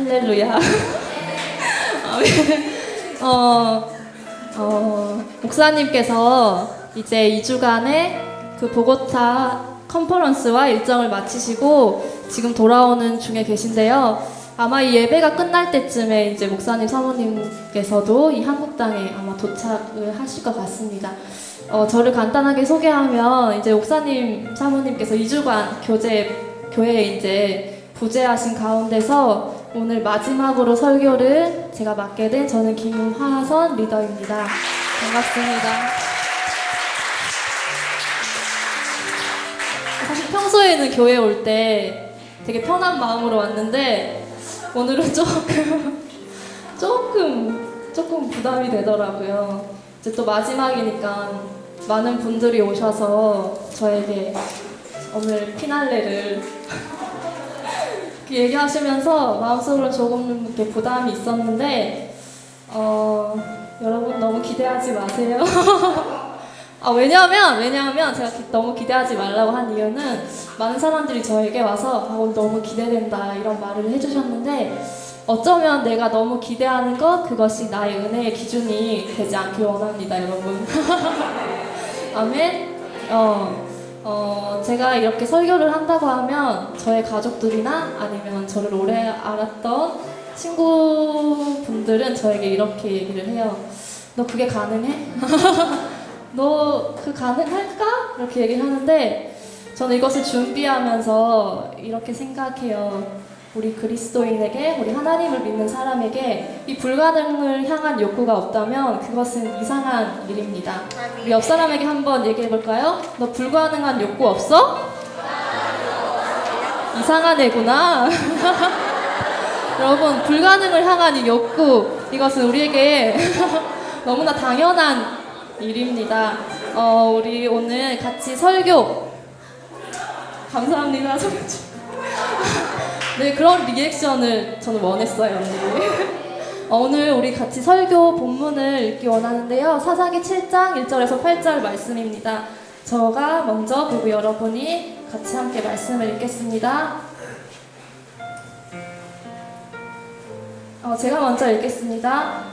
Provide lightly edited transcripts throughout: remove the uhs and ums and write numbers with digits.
할렐루야. 목사님께서 이제 2주간의 그 보고타 컨퍼런스와 일정을 마치시고 지금 돌아오는 중에 계신데요. 아마 이 예배가 끝날 때쯤에 이제 목사님 사모님께서도 이 한국 땅에 아마 도착을 하실 것 같습니다. 저를 간단하게 소개하면 이제 목사님 사모님께서 2주간 교회에 이제 부재하신 가운데서 오늘 마지막으로 설교를 제가 맡게 된 저는 김화선 리더입니다. 반갑습니다. 사실 평소에는 교회 올 때 되게 편한 마음으로 왔는데 오늘은 조금 부담이 되더라고요. 이제 또 마지막이니까 많은 분들이 오셔서 저에게 오늘 피날레를 얘기하시면서 마음속으로 조금 이렇게 부담이 있었는데 여러분 너무 기대하지 마세요. 왜냐하면 제가 너무 기대하지 말라고 한 이유는 많은 사람들이 저에게 와서 오늘 너무 기대된다 이런 말을 해주셨는데 어쩌면 내가 너무 기대하는 것 그것이 나의 은혜의 기준이 되지 않길 원합니다, 여러분. 아멘. 제가 이렇게 설교를 한다고 하면 저의 가족들이나 아니면 저를 오래 알았던 친구분들은 저에게 이렇게 얘기를 해요. 너 그게 가능해? 너 그 가능할까? 이렇게 얘기를 하는데 저는 이것을 준비하면서 이렇게 생각해요. 우리 그리스도인에게, 우리 하나님을 믿는 사람에게 이 불가능을 향한 욕구가 없다면 그것은 이상한 일입니다. 우리 옆 사람에게 한번 얘기해 볼까요? 너 불가능한 욕구 없어? 이상한 애구나. 여러분, 불가능을 향한 이 욕구, 이것은 우리에게 너무나 당연한 일입니다. 우리 오늘 같이 설교 감사합니다. 네, 그런 리액션을 저는 원했어요. 오늘 우리 같이 설교 본문을 읽기 원하는데요. 사사기 7장 1절에서 8절 말씀입니다. 저가 먼저 그리고 여러분이 같이 함께 말씀을 읽겠습니다. 제가 먼저 읽겠습니다.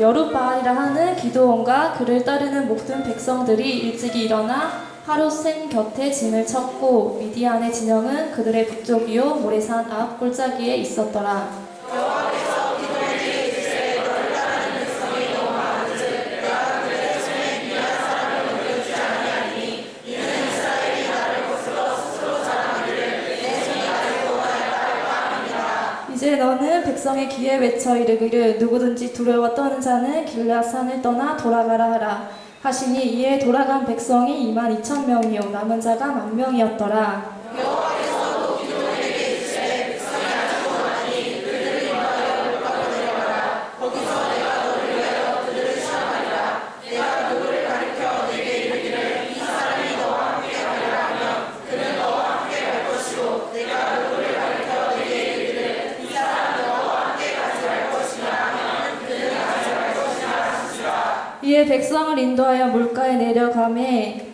여룻바알이라 하는 기드온과 그를 따르는 모든 백성들이 일찍이 일어나 하룻샘 곁에 진을 쳤고 미디안의 진영은 그들의 북쪽이요 모래산 앞 골짜기에 있었더라. 여호와께서 기드온에게 이르시되 너를 따르는 백성이 너무 많은즉 내가 그들의 손에 미디안 사람을 넘겨주지 아니하리니 이는 이스라엘이 나를 거슬러 스스로 자랑하기를 내 손이 나를 도와달라 할까 함이라. 이제 너는 백성의 귀에 외쳐 이르기를 누구든지 두려워 떠는 자는 길앗산을 떠나 돌아가라 하라. 하시니 이에 돌아간 백성이 22,000명이요 남은 자가 10,000명이었더라. 여호와께서 또 기드온에게 이르시되 백성이 아주 많으니 그들을 인하여 물가로 내려가라. 거기서 내가 너를 위하여 그들을 시험하리라. 내가 누구를 가리켜 내게 이르기를 이 사람이 너와 함께 가리라 하면 그는 너와 함께 갈 것이요 내가 누구를 가리켜 내게 이르기를 이 사람 너와 함께 가지 말 것이냐 하면 그는 가지 말 것이냐 하시니라. 이에 백성을 인도하여 물가에 내려가매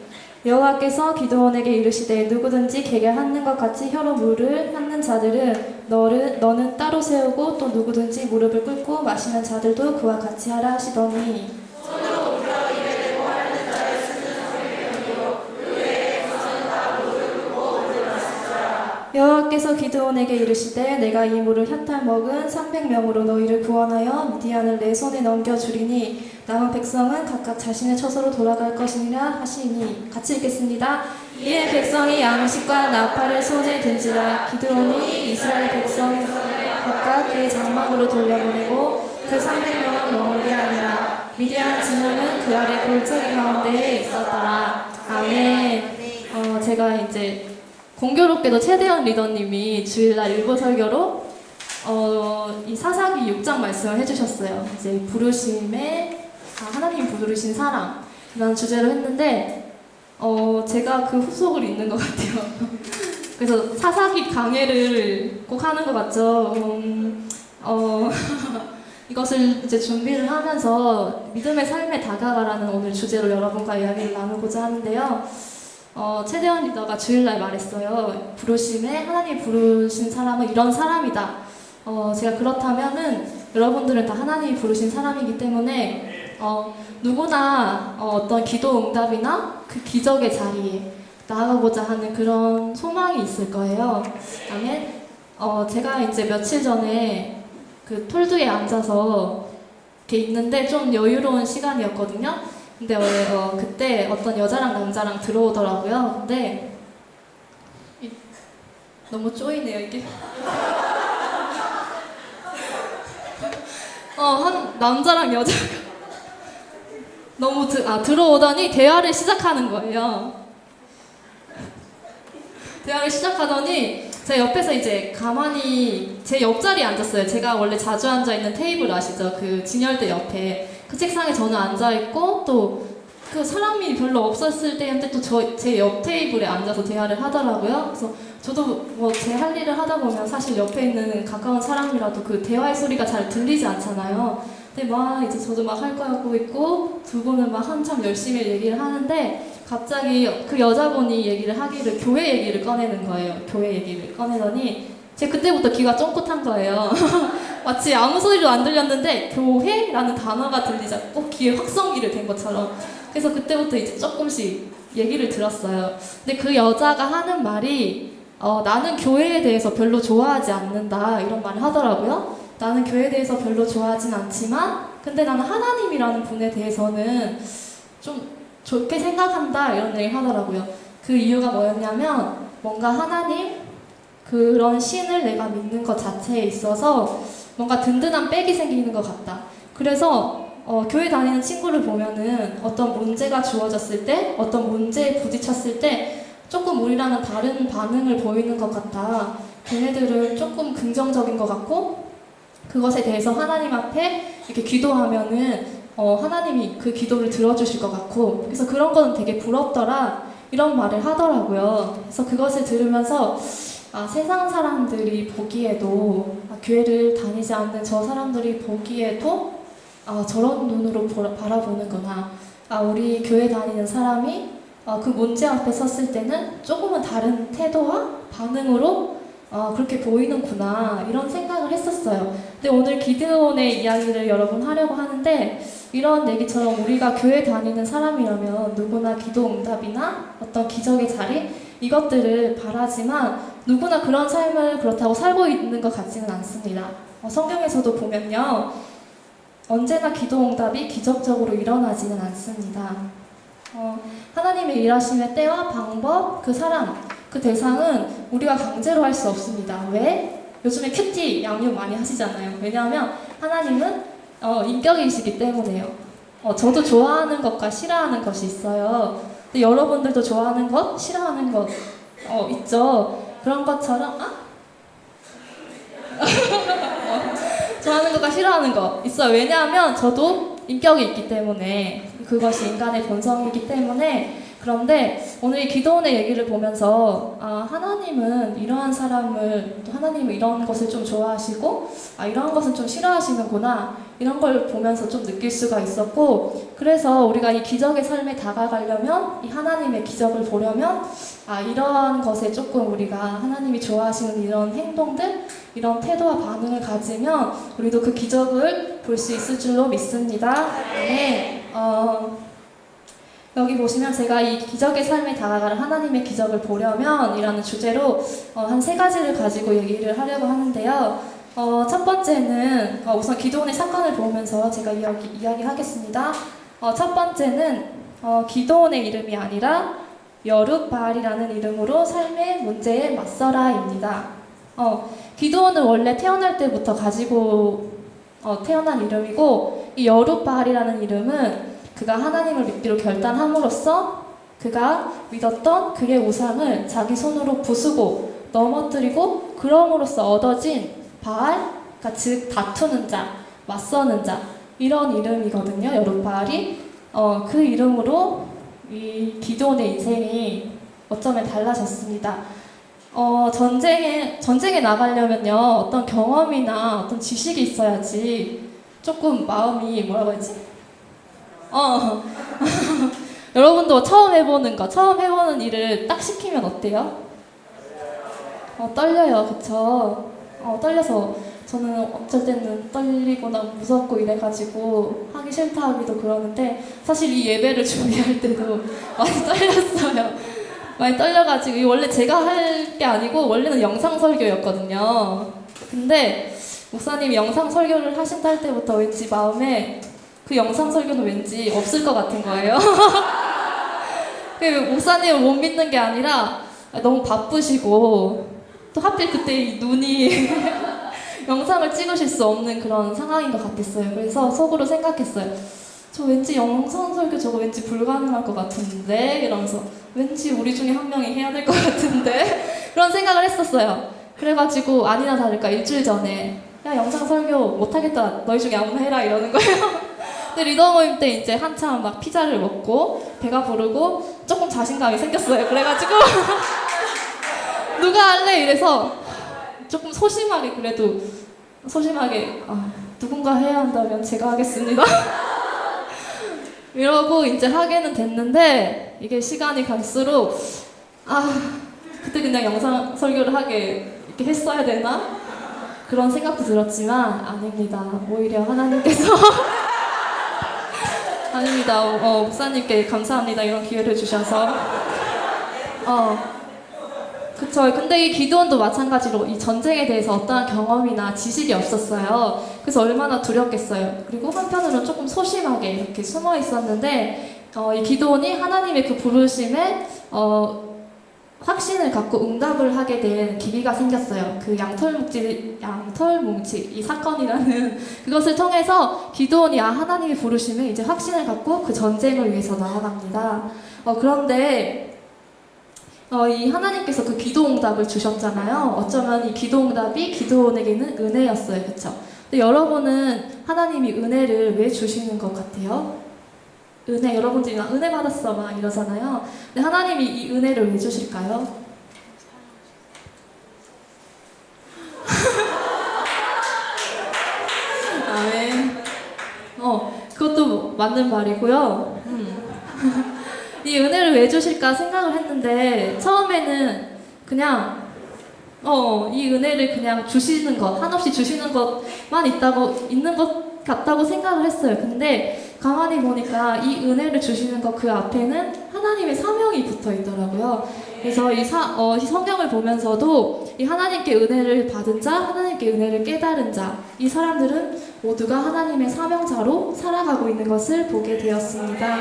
여호와께서 기드온에게 이르시되 누구든지 개가 핥는 것 같이 혀로 물을 핥는 자들은 너는 따로 세우고 또 누구든지 무릎을 꿇고 마시는 자들도 그와 같이 하라 하시더니 손으로 옮겨 입에 대고 핥는 자의 수는 300명이요 그 외에 백성은 다 무릎을 꿇고 물을 마시더라. 여호와께서 기드온에게 이르시되 내가 이 물을 핥아 먹은 300명으로 너희를 구원하여 미디안을 내 손에 넘겨주리니 남은 백성은 각각 자신의 처소로 돌아갈 것이니라 하시니 같이 읽겠습니다. 이에 백성이 양식과 나팔을 손에 든지라 기드온이 이스라엘 백성 각각 그의 장막으로 돌려보내고 그 300명은 머물게 하니라. 미디안 진영은 그 아래 골짜기 가운데에 있었더라. 아멘. 제가 이제 공교롭게도 최대현 리더님이 주일날 일부 설교로 이 사사기 6장 말씀을 해주셨어요. 이제 부르심에 하나님 부르신 사람 이라는 주제로 했는데 제가 그 후속을 잇는 것 같아요. 그래서 사사기 강해를 꼭 하는 것 같죠. 이것을 이제 준비를 하면서 믿음의 삶에 다가가라는 오늘 주제로 여러분과 이야기를 나누고자 하는데요. 최대현 리더가 주일날 말했어요. 부르심에 하나님 부르신 사람은 이런 사람이다. 제가 그렇다면은 여러분들은 다 하나님이 부르신 사람이기 때문에 누구나 어떤 기도 응답이나 그 기적의 자리에 나아가고자 하는 그런 소망이 있을 거예요. 그다음에 제가 이제 며칠 전에 그 톨드에 앉아서 이렇게 있는데 좀 여유로운 시간이었거든요. 근데 그때 어떤 여자랑 남자랑 들어오더라고요. 근데 너무 쪼이네요 이게. 한 남자랑 여자가 너무 들어오더니 대화를 시작하는 거예요. 대화를 시작하더니 제 옆에서 이제 가만히 제 옆자리에 앉았어요. 제가 원래 자주 앉아있는 테이블 아시죠? 그 진열대 옆에 그 책상에 저는 앉아있고 또 그 사람이 별로 없었을 때인데 또 제 옆 테이블에 앉아서 대화를 하더라고요. 그래서 저도 뭐 제 할 일을 하다 보면 사실 옆에 있는 가까운 사람이라도 그 대화의 소리가 잘 들리지 않잖아요. 근데 막 이제 저도 막 할 거 하고 있고 두 분은 막 한참 열심히 얘기를 하는데 갑자기 그 여자분이 얘기를 하기를 교회 얘기를 꺼내는 거예요. 교회 얘기를 꺼내더니 제가 그때부터 귀가 쫑긋한 거예요. 마치 아무 소리도 안 들렸는데 교회라는 단어가 들리자 꼭 귀에 확성기를 댄 것처럼. 그래서 그때부터 이제 조금씩 얘기를 들었어요. 근데 그 여자가 하는 말이 나는 교회에 대해서 별로 좋아하지 않는다 이런 말을 하더라고요. 나는 교회에 대해서 별로 좋아하진 않지만 근데 나는 하나님이라는 분에 대해서는 좀 좋게 생각한다 이런 얘기를 하더라고요. 그 이유가 뭐였냐면 뭔가 하나님 그런 신을 내가 믿는 것 자체에 있어서 뭔가 든든한 백이 생기는 것 같다. 그래서 교회 다니는 친구를 보면은 어떤 문제가 주어졌을 때 어떤 문제에 부딪혔을 때 조금 우리랑은 다른 반응을 보이는 것 같아. 걔네들은 조금 긍정적인 것 같고 그것에 대해서 하나님 앞에 이렇게 기도하면은 하나님이 그 기도를 들어주실 것 같고 그래서 그런 거는 되게 부럽더라 이런 말을 하더라고요. 그래서 그것을 들으면서 세상 사람들이 보기에도 교회를 다니지 않는 저 사람들이 보기에도 저런 눈으로 바라보는구나. 우리 교회 다니는 사람이 그 문제 앞에 섰을 때는 조금은 다른 태도와 반응으로 그렇게 보이는구나 이런 생각을 했었어요. 근데 오늘 기드온의 이야기를 여러분 하려고 하는데 이런 얘기처럼 우리가 교회 다니는 사람이라면 누구나 기도 응답이나 어떤 기적의 자리 이것들을 바라지만 누구나 그런 삶을 그렇다고 살고 있는 것 같지는 않습니다. 성경에서도 보면요 언제나 기도 응답이 기적적으로 일어나지는 않습니다. 하나님의 일하심의 때와 방법, 그 사람, 그 대상은 우리가 강제로 할 수 없습니다. 왜? 요즘에 큐티 양육 많이 하시잖아요. 왜냐하면 하나님은 인격이시기 때문에요. 저도 좋아하는 것과 싫어하는 것이 있어요. 근데 여러분들도 좋아하는 것, 싫어하는 것 있죠. 그런 것처럼 좋아하는 것과 싫어하는 것 있어요. 왜냐하면 저도 인격이 있기 때문에 그것이 인간의 본성이기 때문에 그런데 오늘 이 기도원의 얘기를 보면서 하나님은 이러한 사람을 또 하나님은 이런 것을 좀 좋아하시고 이러한 것은 좀 싫어하시는구나 이런 걸 보면서 좀 느낄 수가 있었고 그래서 우리가 이 기적의 삶에 다가가려면 이 하나님의 기적을 보려면 이러한 것에 조금 우리가 하나님이 좋아하시는 이런 행동들 이런 태도와 반응을 가지면 우리도 그 기적을 볼 수 있을 줄로 믿습니다. 네. 여기 보시면 제가 이 기적의 삶에 다가가는 하나님의 기적을 보려면 이라는 주제로 한 3가지를 가지고 얘기를 하려고 하는데요. 첫 번째는 우선 기도원의 사건을 보면서 제가 이야기하겠습니다. 첫 번째는 기도원의 이름이 아니라 여룻바알이라는 이름으로 삶의 문제에 맞서라입니다. 기도원은 원래 태어날 때부터 가지고 태어난 이름이고 이 여룻바알이라는 이름은 그가 하나님을 믿기로 결단함으로써 그가 믿었던 그의 우상을 자기 손으로 부수고 넘어뜨리고 그럼으로써 얻어진 바알, 그러니까 즉 다투는 자, 맞서는 자 이런 이름이거든요. 여룻바알이 그 이름으로 이 기드온의 인생이 어쩌면 달라졌습니다. 전쟁에 나가려면요 어떤 경험이나 어떤 지식이 있어야지 조금 마음이 뭐라고 했지? 여러분도 처음 해보는 일을 딱 시키면 어때요? 떨려요, 그쵸? 떨려서 저는 어쩔 때는 떨리거나 무섭고 이래가지고 하기 싫다 하기도 그러는데 사실 이 예배를 준비할 때도 많이 떨렸어요. 많이 떨려가지고 원래 제가 할 게 아니고 원래는 영상 설교였거든요. 근데 목사님이 영상 설교를 하신다 할 때부터 왠지 마음에 그 영상 설교는 왠지 없을 것 같은 거예요. 목사님을 못 믿는 게 아니라 너무 바쁘시고 또 하필 그때 이 눈이 영상을 찍으실 수 없는 그런 상황인 것 같았어요. 그래서 속으로 생각했어요. 저 왠지 영상 설교 저거 왠지 불가능할 것 같은데 이러면서 왠지 우리 중에 한 명이 해야 될 것 같은데 그런 생각을 했었어요. 그래가지고 아니나 다를까 일주일 전에 야 영상 설교 못하겠다 너희 중에 아무나 해라 이러는 거예요. 근데 리더 모임 때 이제 한참 막 피자를 먹고 배가 부르고 조금 자신감이 생겼어요. 그래가지고 누가 할래 이래서 조금 소심하게 그래도 소심하게 누군가 해야 한다면 제가 하겠습니다. 이러고 이제 하게는 됐는데 이게 시간이 갈수록 그때 그냥 영상 설교를 하게 이렇게 했어야 되나? 그런 생각도 들었지만 아닙니다. 오히려 하나님께서 아닙니다. 목사님께 감사합니다. 이런 기회를 주셔서 그쵸. 근데 이 기도원도 마찬가지로 이 전쟁에 대해서 어떠한 경험이나 지식이 없었어요. 그래서 얼마나 두렵겠어요. 그리고 한편으로는 조금 소심하게 이렇게 숨어 있었는데 이 기도원이 하나님의 그 부르심에 확신을 갖고 응답을 하게 된 계기가 생겼어요. 그 양털뭉치 이 사건이라는 그것을 통해서 기도원이 하나님의 부르심에 이제 확신을 갖고 그 전쟁을 위해서 나아갑니다. 그런데 이 하나님께서 그 기도응답을 주셨잖아요. 어쩌면 이 기도응답이 기도원에게는 은혜였어요. 그쵸? 근데 여러분은 하나님이 은혜를 왜 주시는 것 같아요? 은혜, 여러분들이 막 은혜 받았어 막 이러잖아요. 근데 하나님이 이 은혜를 왜 주실까요? 아멘. 그것도 맞는 말이고요. 이 은혜를 왜 주실까 생각을 했는데 처음에는 그냥 이 은혜를 그냥 주시는 것 한없이 주시는 것만 있는 것 같다고 생각을 했어요. 근데 가만히 보니까 이 은혜를 주시는 것 그 앞에는 하나님의 사명이 붙어 있더라고요. 그래서 이 성경을 보면서도 이 하나님께 은혜를 받은 자, 하나님께 은혜를 깨달은 자, 이 사람들은 모두가 하나님의 사명자로 살아가고 있는 것을 보게 되었습니다.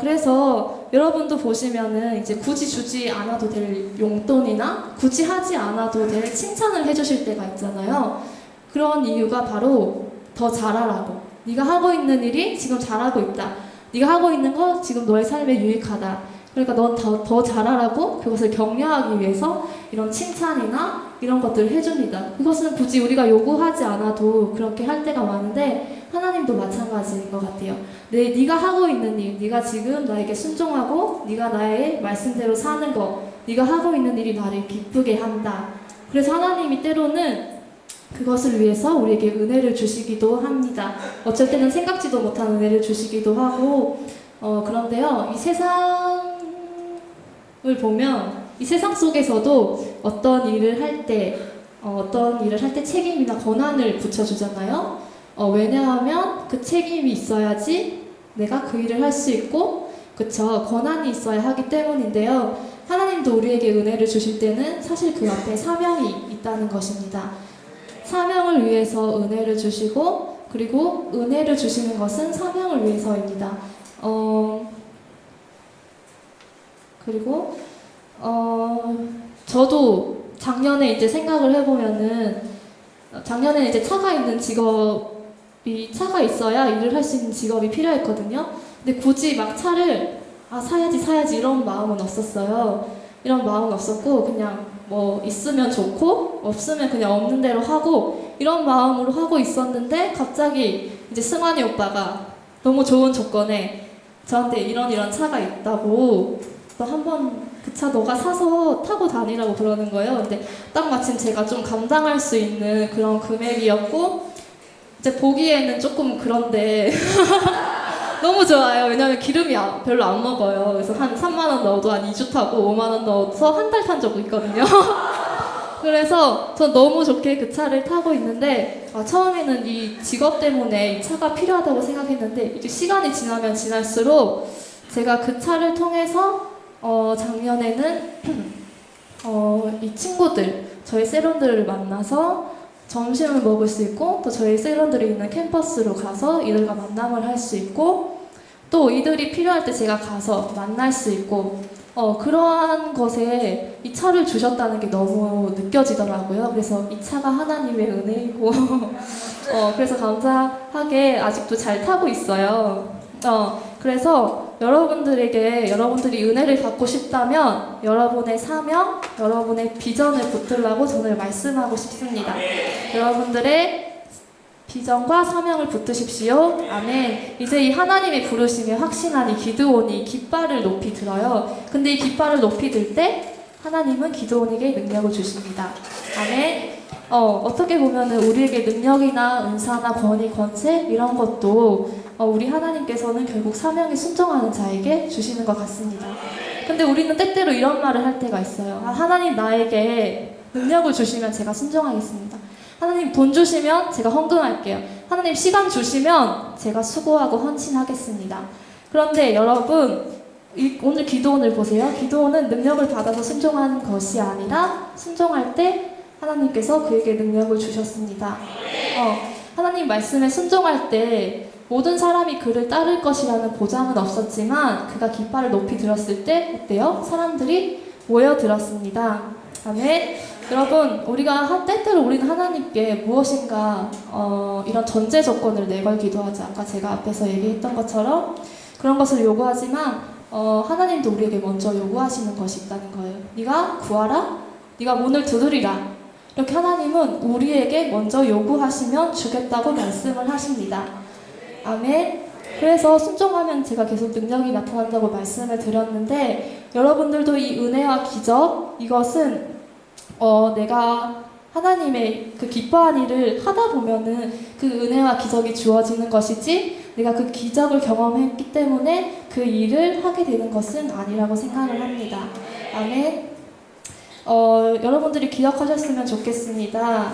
그래서 여러분도 보시면은 이제 굳이 주지 않아도 될 용돈이나 굳이 하지 않아도 될 칭찬을 해주실 때가 있잖아요. 그런 이유가 바로 더 잘하라고. 네가 하고 있는 일이 지금 잘하고 있다. 네가 하고 있는 거 지금 너의 삶에 유익하다. 그러니까 넌 더 잘하라고 그것을 격려하기 위해서 이런 칭찬이나 이런 것들을 해줍니다. 그것은 굳이 우리가 요구하지 않아도 그렇게 할 때가 많은데 하나님도 마찬가지인 것 같아요. 네가 하고 있는 일, 네가 지금 나에게 순종하고 네가 나의 말씀대로 사는 거, 네가 하고 있는 일이 나를 기쁘게 한다. 그래서 하나님이 때로는 그것을 위해서 우리에게 은혜를 주시기도 합니다. 어쩔 때는 생각지도 못한 은혜를 주시기도 하고 그런데요, 이 세상을 보면 이 세상 속에서도 어떤 일을 할 때 책임이나 권한을 붙여주잖아요. 왜냐하면 그 책임이 있어야지 내가 그 일을 할 수 있고, 그쵸? 권한이 있어야 하기 때문인데요. 하나님도 우리에게 은혜를 주실 때는 사실 그 앞에 사명이 있다는 것입니다. 사명을 위해서 은혜를 주시고, 그리고 은혜를 주시는 것은 사명을 위해서입니다. 그리고 저도 작년에 이제 생각을 해보면은 작년에 이제 차가 있어야 일을 할 수 있는 직업이 필요했거든요. 근데 굳이 막 차를 사야지 이런 마음은 없었어요. 이런 마음은 없었고 그냥 뭐 있으면 좋고 없으면 그냥 없는 대로 하고 이런 마음으로 하고 있었는데 갑자기 이제 승환이 오빠가 너무 좋은 조건에 저한테 이런 차가 있다고 너 한번 그 차 너가 사서 타고 다니라고 그러는 거예요. 근데 딱 마침 제가 좀 감당할 수 있는 그런 금액이었고 이제 보기에는 조금 그런데 너무 좋아요. 왜냐면 기름이 별로 안 먹어요. 그래서 한 3만 원 넣어도 한 2주 타고 5만 원 넣어서 한 달 탄 적도 있거든요. 그래서 전 너무 좋게 그 차를 타고 있는데 처음에는 이 직업 때문에 이 차가 필요하다고 생각했는데 이제 시간이 지나면 지날수록 제가 그 차를 통해서 작년에는 이 친구들, 저희 세론들을 만나서 점심을 먹을 수 있고 또 저희 세론들이 있는 캠퍼스로 가서 이들과 만남을 할 수 있고 또 이들이 필요할 때 제가 가서 만날 수 있고 그러한 것에 이 차를 주셨다는 게 너무 느껴지더라고요. 그래서 이 차가 하나님의 은혜이고 그래서 감사하게 아직도 잘 타고 있어요. 그래서 여러분들에게 여러분들이 은혜를 받고 싶다면 여러분의 사명, 여러분의 비전을 붙들라고 저는 말씀하고 싶습니다. 여러분들의 비전과 사명을 붙드십시오. 아멘. 이제 이 하나님의 부르심에 확신한 이 기드온이 깃발을 높이 들어요. 근데 이 깃발을 높이 들 때 하나님은 기드온에게 능력을 주십니다. 아멘. 어떻게 보면은 우리에게 능력이나 은사나 권위, 권세 이런 것도 우리 하나님께서는 결국 사명에 순종하는 자에게 주시는 것 같습니다. 근데 우리는 때때로 이런 말을 할 때가 있어요. 하나님 나에게 능력을 주시면 제가 순종하겠습니다. 하나님 돈 주시면 제가 헌금할게요. 하나님 시간 주시면 제가 수고하고 헌신하겠습니다. 그런데 여러분 오늘 기도원을 보세요. 기도원은 능력을 받아서 순종하는 것이 아니라 순종할 때 하나님께서 그에게 능력을 주셨습니다. 하나님 말씀에 순종할 때 모든 사람이 그를 따를 것이라는 보장은 없었지만 그가 깃발을 높이 들었을 때 어때요? 사람들이 모여들었습니다. 아멘. 여러분 우리가 때때로 우리는 하나님께 무엇인가 이런 전제 조건을 내걸기도 하죠. 아까 제가 앞에서 얘기했던 것처럼 그런 것을 요구하지만 하나님도 우리에게 먼저 요구하시는 것이 있다는 거예요. 네가 구하라, 네가 문을 두드리라. 이렇게 하나님은 우리에게 먼저 요구하시면 주겠다고 말씀을 하십니다. 아멘. 그래서 순종하면 제가 계속 능력이 나타난다고 말씀을 드렸는데 여러분들도 이 은혜와 기적 이것은 내가 하나님의 그 기뻐한 일을 하다 보면은 그 은혜와 기적이 주어지는 것이지 내가 그 기적을 경험했기 때문에 그 일을 하게 되는 것은 아니라고 생각을 합니다. 아멘. 여러분들이 기억하셨으면 좋겠습니다.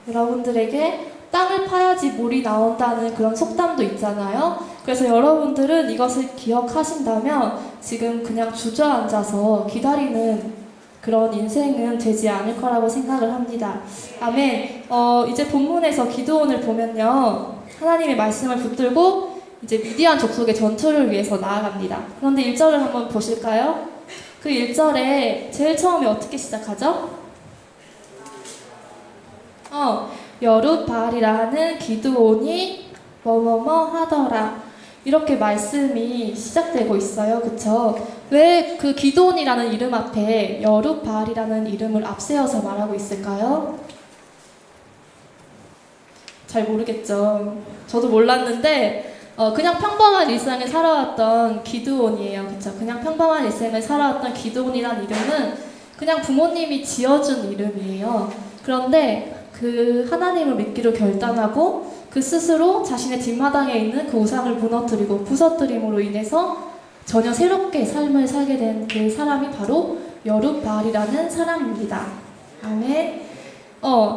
여러분들에게 땅을 파야지 물이 나온다는 그런 속담도 있잖아요. 그래서 여러분들은 이것을 기억하신다면 지금 그냥 주저앉아서 기다리는 그런 인생은 되지 않을 거라고 생각을 합니다. 아멘. 이제 본문에서 기드온을 보면요. 하나님의 말씀을 붙들고 이제 미디안 족속의 전투를 위해서 나아갑니다. 그런데 1절을 한번 보실까요? 그 1절에 제일 처음에 어떻게 시작하죠? 여룻바알이라는 기드온이 뭐뭐뭐 하더라. 이렇게 말씀이 시작되고 있어요. 그쵸? 왜 그 기드온이라는 이름 앞에 여룻바알이라는 이름을 앞세워서 말하고 있을까요? 잘 모르겠죠. 저도 몰랐는데 그냥 평범한 일상을 살아왔던 기드온이에요. 그쵸? 그냥 평범한 일상을 살아왔던 기드온이라는 이름은 그냥 부모님이 지어준 이름이에요. 그런데 그 하나님을 믿기로 결단하고 그 스스로 자신의 뒷마당에 있는 그 우상을 무너뜨리고 부서뜨림으로 인해서 전혀 새롭게 삶을 살게 된 그 사람이 바로 여룻바알이라는 사람입니다. 아멘.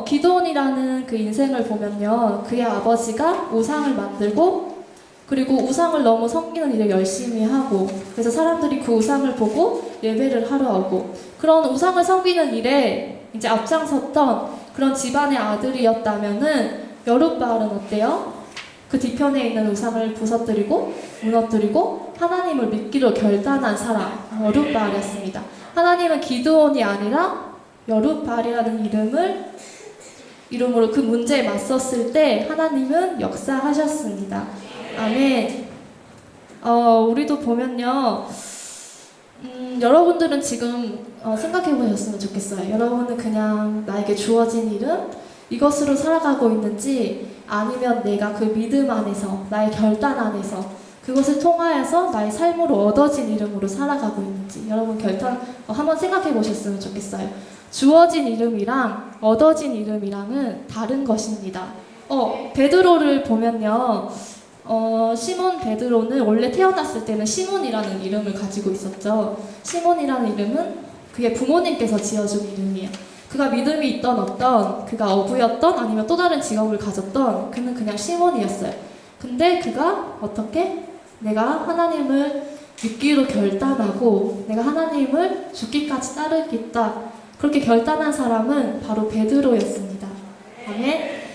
기드온이라는 그 인생을 보면요. 그의 아버지가 우상을 만들고 그리고 우상을 너무 섬기는 일을 열심히 하고 그래서 사람들이 그 우상을 보고 예배를 하러 오고 그런 우상을 섬기는 일에 이제 앞장섰던 그런 집안의 아들이었다면은 여룻바알은 어때요? 그 뒤편에 있는 우상을 부서뜨리고 무너뜨리고 하나님을 믿기로 결단한 사람 여룻바알이었습니다. 하나님은 기드온이 아니라 여룻바알이라는 이름으로 그 문제에 맞섰을 때 하나님은 역사하셨습니다. 아멘. 우리도 보면요. 여러분들은 지금 생각해 보셨으면 좋겠어요. 여러분은 그냥 나에게 주어진 이름 이것으로 살아가고 있는지 아니면 내가 그 믿음 안에서 나의 결단 안에서 그것을 통하여서 나의 삶으로 얻어진 이름으로 살아가고 있는지 여러분 한번 생각해 보셨으면 좋겠어요. 주어진 이름이랑 얻어진 이름이랑은 다른 것입니다. 베드로를 보면요. 시몬 베드로는 원래 태어났을 때는 시몬이라는 이름을 가지고 있었죠. 시몬이라는 이름은 그의 부모님께서 지어준 이름이에요. 그가 믿음이 있던 없던, 그가 어부였던 아니면 또 다른 직업을 가졌던 그는 그냥 시몬이었어요. 근데 그가 어떻게? 내가 하나님을 믿기로 결단하고 내가 하나님을 죽기까지 따르겠다. 그렇게 결단한 사람은 바로 베드로였습니다. 아멘.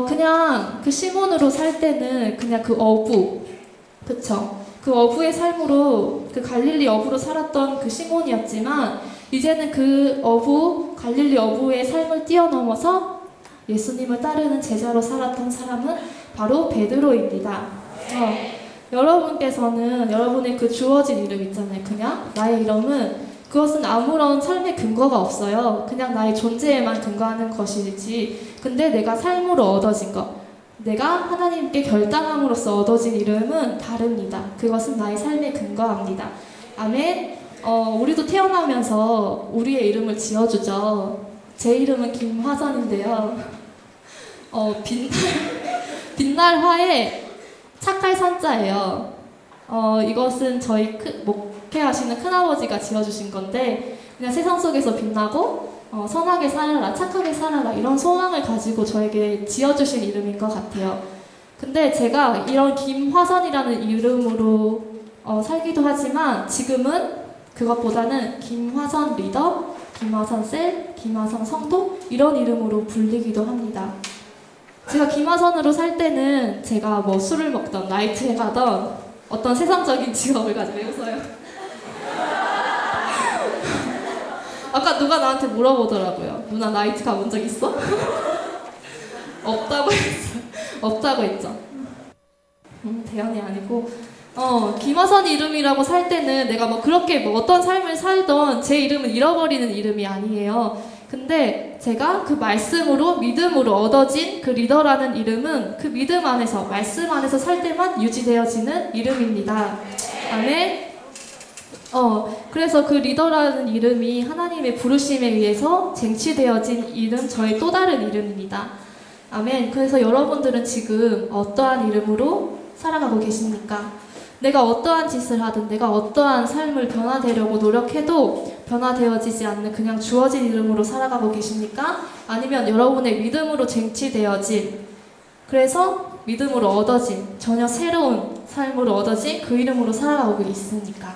그냥 그 시몬으로 살 때는 그냥 그 어부, 그쵸? 그 어부의 삶으로 그 갈릴리 어부로 살았던 그 시몬이었지만 이제는 그 어부, 갈릴리 어부의 삶을 뛰어넘어서 예수님을 따르는 제자로 살았던 사람은 바로 베드로입니다. 여러분께서는 여러분의 그 주어진 이름 있잖아요. 그냥 나의 이름은 그것은 아무런 삶의 근거가 없어요. 그냥 나의 존재에만 근거하는 것이지. 근데 내가 삶으로 얻어진 것, 내가 하나님께 결단함으로써 얻어진 이름은 다릅니다. 그것은 나의 삶에 근거합니다. 아멘. 우리도 태어나면서 우리의 이름을 지어주죠. 제 이름은 김화선인데요. 빛날화의 착할 산자예요. 이것은 저희 목회하시는 큰아버지가 지어주신 건데 그냥 세상 속에서 빛나고 선하게 살아라, 착하게 살아라 이런 소망을 가지고 저에게 지어주신 이름인 것 같아요. 근데 제가 이런 김화선이라는 이름으로 살기도 하지만 지금은 그것보다는 김화선 리더, 김화선 셀, 김화선 성도 이런 이름으로 불리기도 합니다. 제가 김화선으로 살 때는 제가 뭐 술을 먹던 나이트에 가던 어떤 세상적인 직업을 가지고 웃어요. 아까 누가 나한테 물어보더라고요. 누나 나이트 가본 적 있어? 없다고 했어. 없다고 했죠. 대현이 아니고 김화선 이름이라고 살 때는 내가 뭐 그렇게 뭐 어떤 삶을 살던 제 이름을 잃어버리는 이름이 아니에요. 근데 제가 그 말씀으로 믿음으로 얻어진 그 리더라는 이름은 그 믿음 안에서 말씀 안에서 살 때만 유지되어지는 이름입니다. 아멘. 그래서 그 리더라는 이름이 하나님의 부르심에 의해서 쟁취되어진 이름, 저의 또 다른 이름입니다. 아멘. 그래서 여러분들은 지금 어떠한 이름으로 살아가고 계십니까? 내가 어떠한 짓을 하든 내가 어떠한 삶을 변화되려고 노력해도 변화되어지지 않는 그냥 주어진 이름으로 살아가고 계십니까? 아니면 여러분의 믿음으로 쟁취되어진, 그래서 믿음으로 얻어진 전혀 새로운 삶으로 얻어진 그 이름으로 살아가고 있습니까?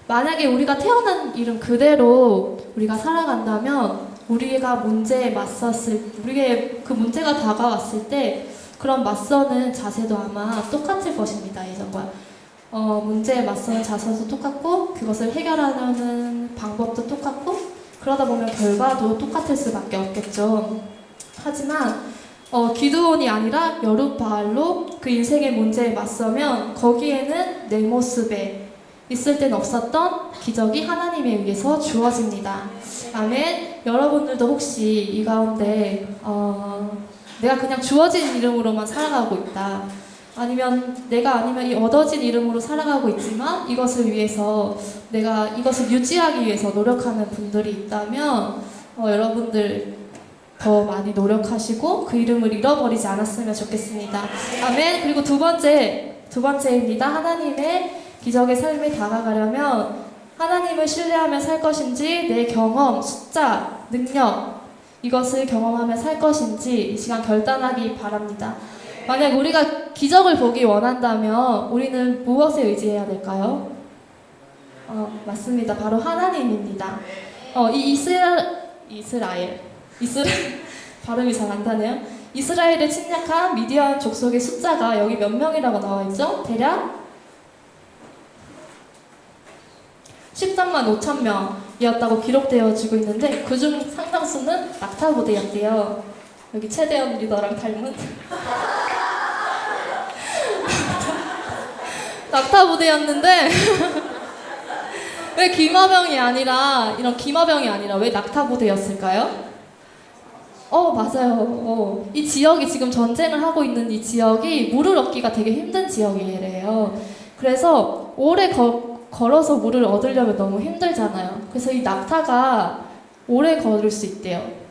만약에 우리가 태어난 이름 그대로 우리가 살아간다면 우리가 문제에 맞섰을, 우리의 그 문제가 다가왔을 때 그런 맞서는 자세도 아마 똑같을 것입니다. 예전과 문제에 맞서는 자세도 똑같고 그것을 해결하려는 방법도 똑같고 그러다 보면 결과도 똑같을 수밖에 없겠죠. 하지만 기드온이 아니라 여룻바알로 그 인생의 문제에 맞서면 거기에는 내 모습에 있을 땐 없었던 기적이 하나님에 의해서 주어집니다. 아멘. 여러분들도 혹시 이 가운데 내가 그냥 주어진 이름으로만 살아가고 있다, 아니면 내가 아니면 이 얻어진 이름으로 살아가고 있지만 이것을 위해서 내가 이것을 유지하기 위해서 노력하는 분들이 있다면 여러분들 더 많이 노력하시고 그 이름을 잃어버리지 않았으면 좋겠습니다. 아멘. 그리고 두 번째입니다. 하나님의 기적의 삶에 다가가려면 하나님을 신뢰하며 살 것인지 내 경험, 숫자, 능력 이것을 경험하며 살 것인지 이 시간 결단하기 바랍니다. 만약 우리가 기적을 보기 원한다면 우리는 무엇에 의지해야 될까요? 맞습니다. 바로 하나님입니다. 이 이스라엘 발음이 잘 안 나네요. 이스라엘을 침략한 미디안 족속의 숫자가 여기 몇 명이라고 나와 있죠? 대략 13만 5천 명이었다고 기록되어지고 있는데 그중 상당수는 낙타부대였대요. 여기 최대현 리더랑 닮은 낙타부대였는데 왜 기마병이 아니라 이런 기마병이 아니라 왜 낙타부대였을까요? 맞아요. 이 지역이 지금 전쟁을 하고 있는 이 지역이 물을 얻기가 되게 힘든 지역이래요. 그래서 오래 걸어서 물을 얻으려면 너무 힘들잖아요. 그래서 이 낙타가 오래 걸을 수 있대요.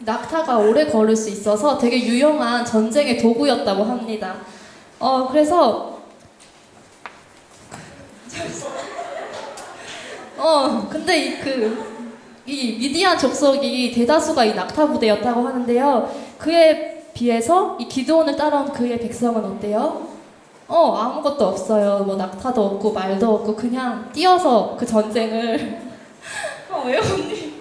낙타가 오래 걸을 수 있어서 되게 유용한 전쟁의 도구였다고 합니다. 그래서 근데 이 미디안 족속이 대다수가 이 낙타 부대였다고 하는데요. 그에 비해서 이 기드온을 따라온 그의 백성은 어때요? 아무것도 없어요. 뭐 낙타도 없고 말도 없고 그냥 뛰어서 그 전쟁을 왜요 언니?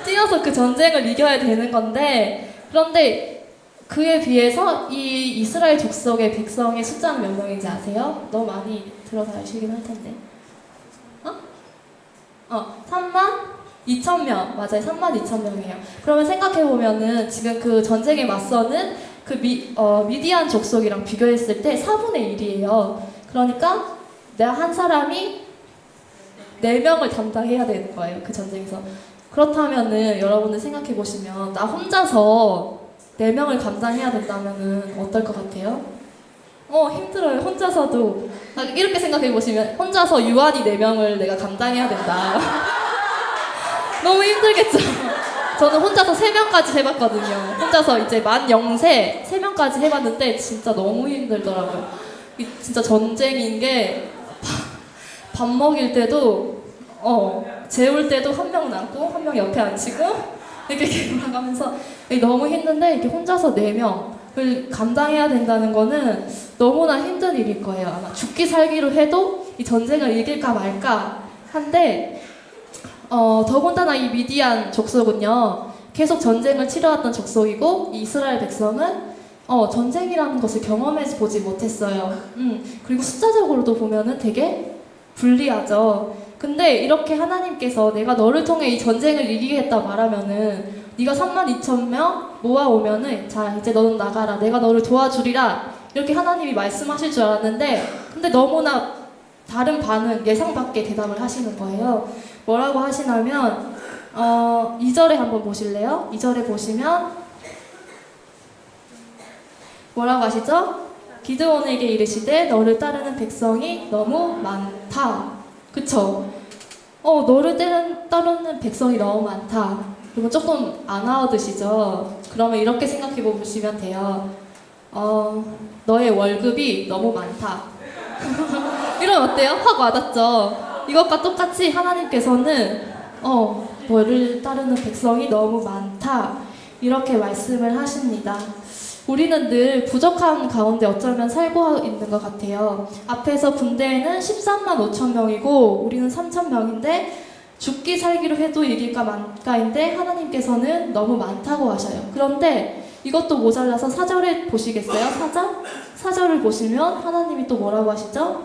뛰어서 그 전쟁을 이겨야 되는 건데, 그런데 그에 비해서 이 이스라엘 족속의 백성의 숫자는 몇 명인지 아세요? 너무 많이 들어서 아시긴 할 텐데. 32,000명. 맞아요. 32,000명이에요. 그러면 생각해보면은 지금 그 전쟁에 맞서는 그 미디안 족속이랑 비교했을 때 4분의 1이에요. 그러니까 내가 한 사람이 4명을 담당해야 되는 거예요. 그 전쟁에서. 그렇다면은 여러분들 생각해보시면 나 혼자서 4명을 감당해야 된다면은 어떨 것 같아요? 힘들어요. 혼자서도. 이렇게 생각해보시면 혼자서 유한히 4명을 내가 감당해야 된다. 너무 힘들겠죠? 저는 혼자서 3명까지 해봤거든요. 혼자서 이제 만 0세 3명까지 해봤는데 진짜 너무 힘들더라고요. 진짜 전쟁인 게 밥 먹일 때도 재울 때도 한 명 남고 한 명 옆에 앉히고 이렇게 돌아가면서 너무 힘든데 이렇게 혼자서 4명을 감당해야 된다는 거는 너무나 힘든 일일 거예요. 아마 죽기 살기로 해도 이 전쟁을 이길까 말까 한데 더군다나 이 미디안 족속은요 계속 전쟁을 치러왔던 족속이고 이 이스라엘 백성은 전쟁이라는 것을 경험해 보지 못했어요. 그리고 숫자적으로도 보면은 되게 불리하죠. 근데 이렇게 하나님께서 내가 너를 통해 이 전쟁을 이기겠다 말하면은 네가 32,000명 모아오면은 자 이제 너는 나가라 내가 너를 도와주리라 이렇게 하나님이 말씀하실 줄 알았는데 근데 너무나 다른 반응 예상 밖의 대답을 하시는 거예요. 뭐라고 하시냐면 2절에 한번 보실래요? 2절에 보시면 뭐라고 하시죠? 기드온에게 이르시되 너를 따르는 백성이 너무 많다. 그쵸? 너를 따르는 백성이 너무 많다. 그러면 조금 안 와닿으시죠? 그러면 이렇게 생각해 보시면 돼요. 너의 월급이 너무 많다. 이러면 어때요? 확 와닿죠? 이것과 똑같이 하나님께서는 너를 따르는 백성이 너무 많다. 이렇게 말씀을 하십니다. 우리는 늘 부족한 가운데 어쩌면 살고 있는 것 같아요. 앞에서 군대에는 13만 5천 명이고 우리는 3천 명인데 죽기 살기로 해도 이길까 말까인데 하나님께서는 너무 많다고 하셔요. 그런데 이것도 모자라서 4절에 보시겠어요? 4절? 4절을 보시면 하나님이 또 뭐라고 하시죠?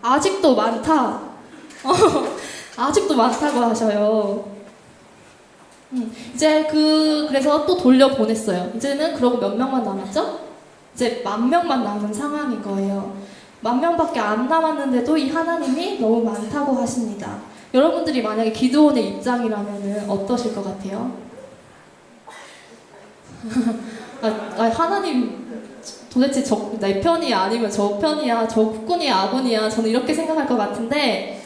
아직도 많다. 아직도 많다고 하셔요. 이제 그래서 또 돌려보냈어요. 이제는 그러고 몇 명만 남았죠? 이제 10,000명만 남은 상황인 거예요. 10,000명밖에 안 남았는데도 이 하나님이 너무 많다고 하십니다. 여러분들이 만약에 기드온의 입장이라면 어떠실 것 같아요? 하나님 도대체 내 편이야 아니면 저 편이야 저 국군이야 아군이야 저는 이렇게 생각할 것 같은데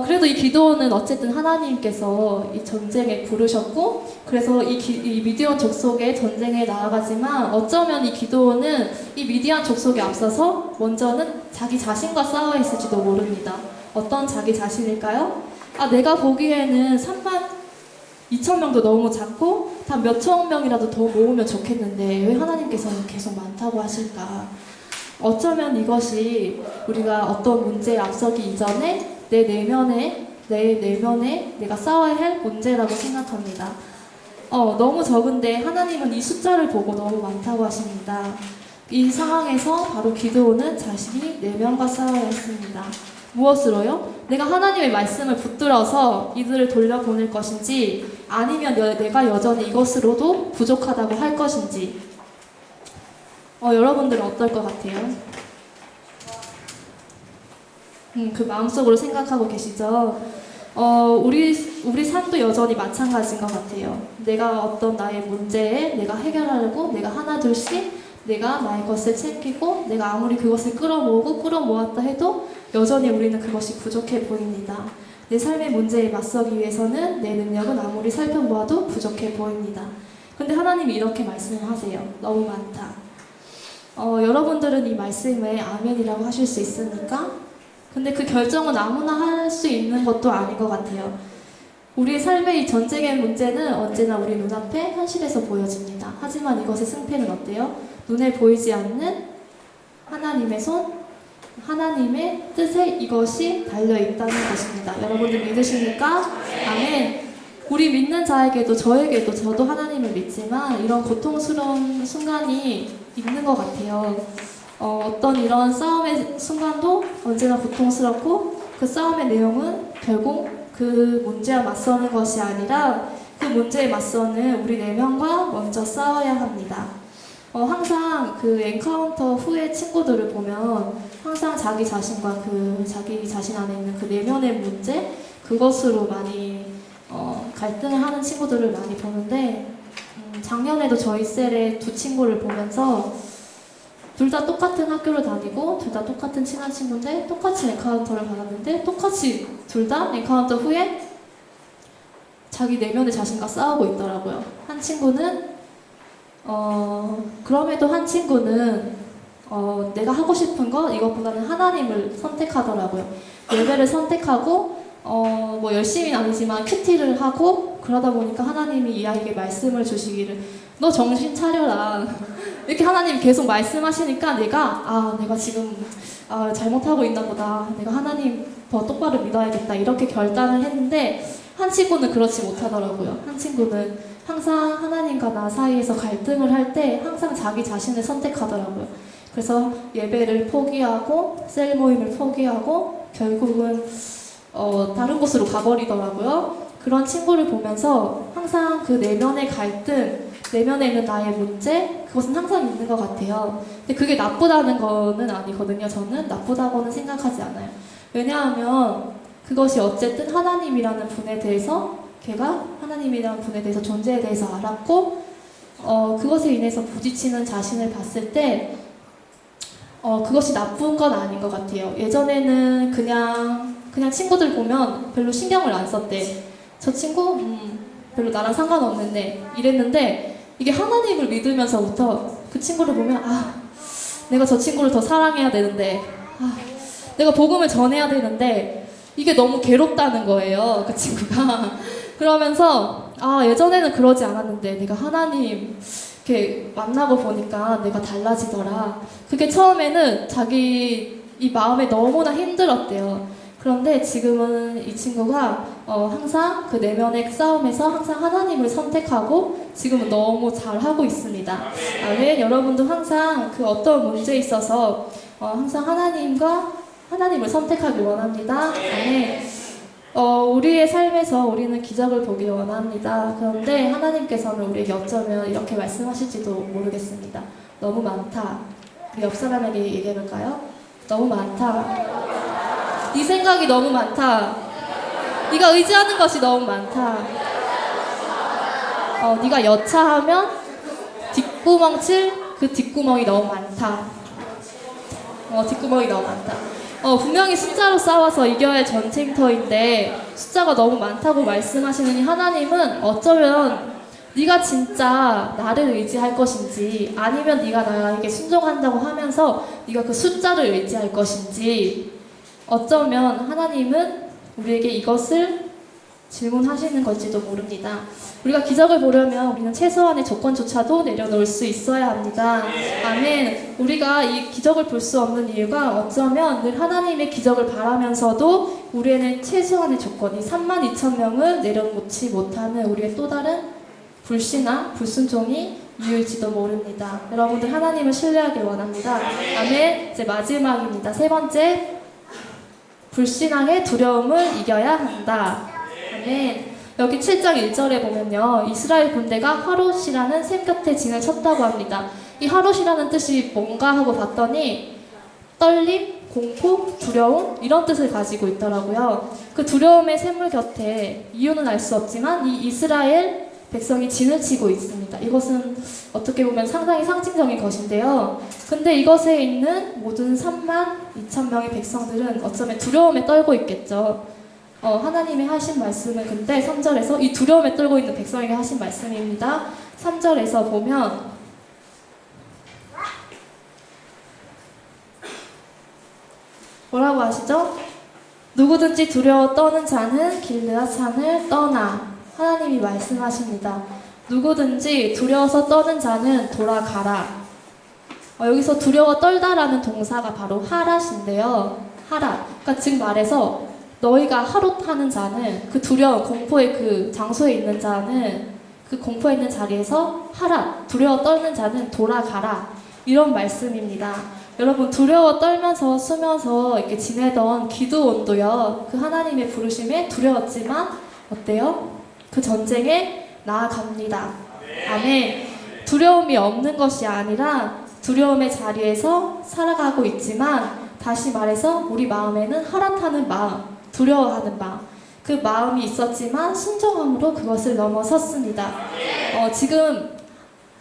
그래도 이 기드온은 어쨌든 하나님께서 이 전쟁에 부르셨고 그래서 이 미디안 족속의 전쟁에 나아가지만 어쩌면 이 기드온은 이 미디안 족속에 앞서서 먼저는 자기 자신과 싸워 있을지도 모릅니다. 어떤 자기 자신일까요? 내가 보기에는 32,000명도 너무 작고 단 몇천 명이라도 더 모으면 좋겠는데 왜 하나님께서는 계속 많다고 하실까? 어쩌면 이것이 우리가 어떤 문제에 앞서기 이전에 내 내면에 내가 싸워야 할 문제라고 생각합니다. 너무 적은데 하나님은 이 숫자를 보고 너무 많다고 하십니다. 이 상황에서 바로 기드온은 자신이 내면과 싸워야 했습니다. 무엇으로요? 내가 하나님의 말씀을 붙들어서 이들을 돌려보낼 것인지 아니면 내가 여전히 이것으로도 부족하다고 할 것인지 여러분들은 어떨 것 같아요? 그 마음속으로 생각하고 계시죠? 우리 삶도 여전히 마찬가지인 것 같아요. 내가 어떤 나의 문제에 내가 해결하려고 내가 하나둘씩 내가 나의 것을 챙기고 내가 아무리 그것을 끌어모았다 해도 여전히 우리는 그것이 부족해 보입니다. 내 삶의 문제에 맞서기 위해서는 내 능력은 아무리 살펴보아도 부족해 보입니다. 근데 하나님이 이렇게 말씀하세요. 너무 많다. 여러분들은 이 말씀에 아멘이라고 하실 수 있습니까? 근데 그 결정은 아무나 할 수 있는 것도 아닌 것 같아요. 우리의 삶의 이 전쟁의 문제는 언제나 우리 눈앞에 현실에서 보여집니다. 하지만 이것의 승패는 어때요? 눈에 보이지 않는 하나님의 손, 하나님의 뜻에 이것이 달려있다는 것입니다. 여러분들 믿으십니까? 아멘. 우리 믿는 자에게도 저에게도 저도 하나님을 믿지만 이런 고통스러운 순간이 있는 것 같아요. 어떤 이런 싸움의 순간도 언제나 고통스럽고 그 싸움의 내용은 결국 그 문제와 맞서는 것이 아니라 그 문제에 맞서는 우리 내면과 먼저 싸워야 합니다. 항상 그 엔카운터 후의 친구들을 보면 항상 자기 자신과 자기 자신 안에 있는 그 내면의 문제 그것으로 많이 갈등을 하는 친구들을 많이 보는데 작년에도 저희 셀의 두 친구를 보면서 둘 다 똑같은 학교를 다니고 둘 다 똑같은 친한 친구인데 똑같이 엔카운터를 받았는데 똑같이 둘 다 엔카운터 후에 자기 내면의 자신과 싸우고 있더라고요. 한 친구는 그럼에도 한 친구는 내가 하고 싶은 거 이것보다는 하나님을 선택하더라고요. 예배를 선택하고 뭐 열심히는 아니지만 큐티를 하고 그러다 보니까 하나님이 이 아이에게 말씀을 주시기를 너 정신 차려라 이렇게 하나님이 계속 말씀하시니까 내가 지금 잘못하고 있나 보다 내가 하나님 더 똑바로 믿어야겠다 이렇게 결단을 했는데 한 친구는 그렇지 못하더라고요. 한 친구는 항상 하나님과 나 사이에서 갈등을 할 때 항상 자기 자신을 선택하더라고요. 그래서 예배를 포기하고 셀 모임을 포기하고 결국은 다른 곳으로 가버리더라고요. 그런 친구를 보면서 항상 그 내면의 갈등, 내면에 있는 나의 문제, 그것은 항상 있는 것 같아요. 근데 그게 나쁘다는 거는 아니거든요. 저는 나쁘다고는 생각하지 않아요. 왜냐하면 그것이 어쨌든 하나님이라는 분에 대해서 걔가 하나님이라는 분에 대해서 존재에 대해서 알았고 그것에 인해서 부딪히는 자신을 봤을 때 그것이 나쁜 건 아닌 것 같아요. 예전에는 그냥 친구들 보면 별로 신경을 안 썼대. 저 친구 별로 나랑 상관없는데 이랬는데 이게 하나님을 믿으면서부터 그 친구를 보면 내가 저 친구를 더 사랑해야 되는데 내가 복음을 전해야 되는데 이게 너무 괴롭다는 거예요. 그 친구가. 그러면서 예전에는 그러지 않았는데 내가 하나님 이렇게 만나고 보니까 내가 달라지더라. 그게 처음에는 자기 이 마음에 너무나 힘들었대요. 그런데 지금은 이 친구가 항상 그 내면의 싸움에서 항상 하나님을 선택하고 지금은 너무 잘하고 있습니다. 아멘. 여러분도 항상 그 어떤 문제에 있어서 항상 하나님을 선택하기 원합니다. 아멘. 우리의 삶에서 우리는 기적을 보기 원합니다. 그런데 하나님께서는 우리에게 어쩌면 이렇게 말씀하실지도 모르겠습니다. 너무 많다. 우리 옆 사람에게 얘기해볼까요? 너무 많다. 네 생각이 너무 많다. 네가 의지하는 것이 너무 많다. 네가 여차하면 뒷구멍 칠 그 뒷구멍이 너무 많다. 뒷구멍이 너무 많다. 분명히 숫자로 싸워서 이겨야 할 전쟁터인데 숫자가 너무 많다고 말씀하시는 이 하나님은 어쩌면 네가 진짜 나를 의지할 것인지 아니면 네가 나에게 순종한다고 하면서 네가 그 숫자를 의지할 것인지 어쩌면 하나님은 우리에게 이것을 질문하시는 걸지도 모릅니다. 우리가 기적을 보려면 우리는 최소한의 조건조차도 내려놓을 수 있어야 합니다. 아멘. 우리가 이 기적을 볼 수 없는 이유가 어쩌면 늘 하나님의 기적을 바라면서도 우리에는 최소한의 조건, 이 32,000명을 내려놓지 못하는 우리의 또 다른 불신앙, 불순종이 이유일지도 모릅니다. 여러분들 하나님을 신뢰하길 원합니다. 아멘. 이제 마지막입니다. 세 번째, 불신앙의 두려움을 이겨야 한다. 아멘. 여기 7장 1절에 보면요, 이스라엘 군대가 하롯이라는 샘 곁에 진을 쳤다고 합니다. 이 하롯이라는 뜻이 뭔가 하고 봤더니 떨림, 공포, 두려움 이런 뜻을 가지고 있더라고요. 그 두려움의 샘물 곁에 이유는 알 수 없지만 이 이스라엘 백성이 진을 치고 있습니다. 이것은 어떻게 보면 상당히 상징적인 것인데요. 근데 이것에 있는 모든 32,000명의 백성들은 어쩌면 두려움에 떨고 있겠죠. 하나님이 하신 말씀은 근데 3절에서 이 두려움에 떨고 있는 백성에게 하신 말씀입니다. 3절에서 보면 뭐라고 하시죠? 누구든지 두려워 떠는 자는 길르앗 산을 떠나. 하나님이 말씀하십니다. 누구든지 두려워서 떠는 자는 돌아가라. 여기서 두려워 떨다라는 동사가 바로 하랏인데요. 하랏. 그러니까 즉 말해서 너희가 하롯하는 자는 그 두려움, 공포의 그 장소에 있는 자는 그 공포에 있는 자리에서 하라. 두려워 떨는 자는 돌아가라. 이런 말씀입니다. 여러분 두려워 떨면서 숨면서 이렇게 지내던 기드온도요. 그 하나님의 부르심에 두려웠지만 어때요? 그 전쟁에 나아갑니다. 아멘. 두려움이 없는 것이 아니라 두려움의 자리에서 살아가고 있지만 다시 말해서 우리 마음에는 하락하는 마음, 두려워하는 마음, 그 마음이 있었지만 순종함으로 그것을 넘어섰습니다. 지금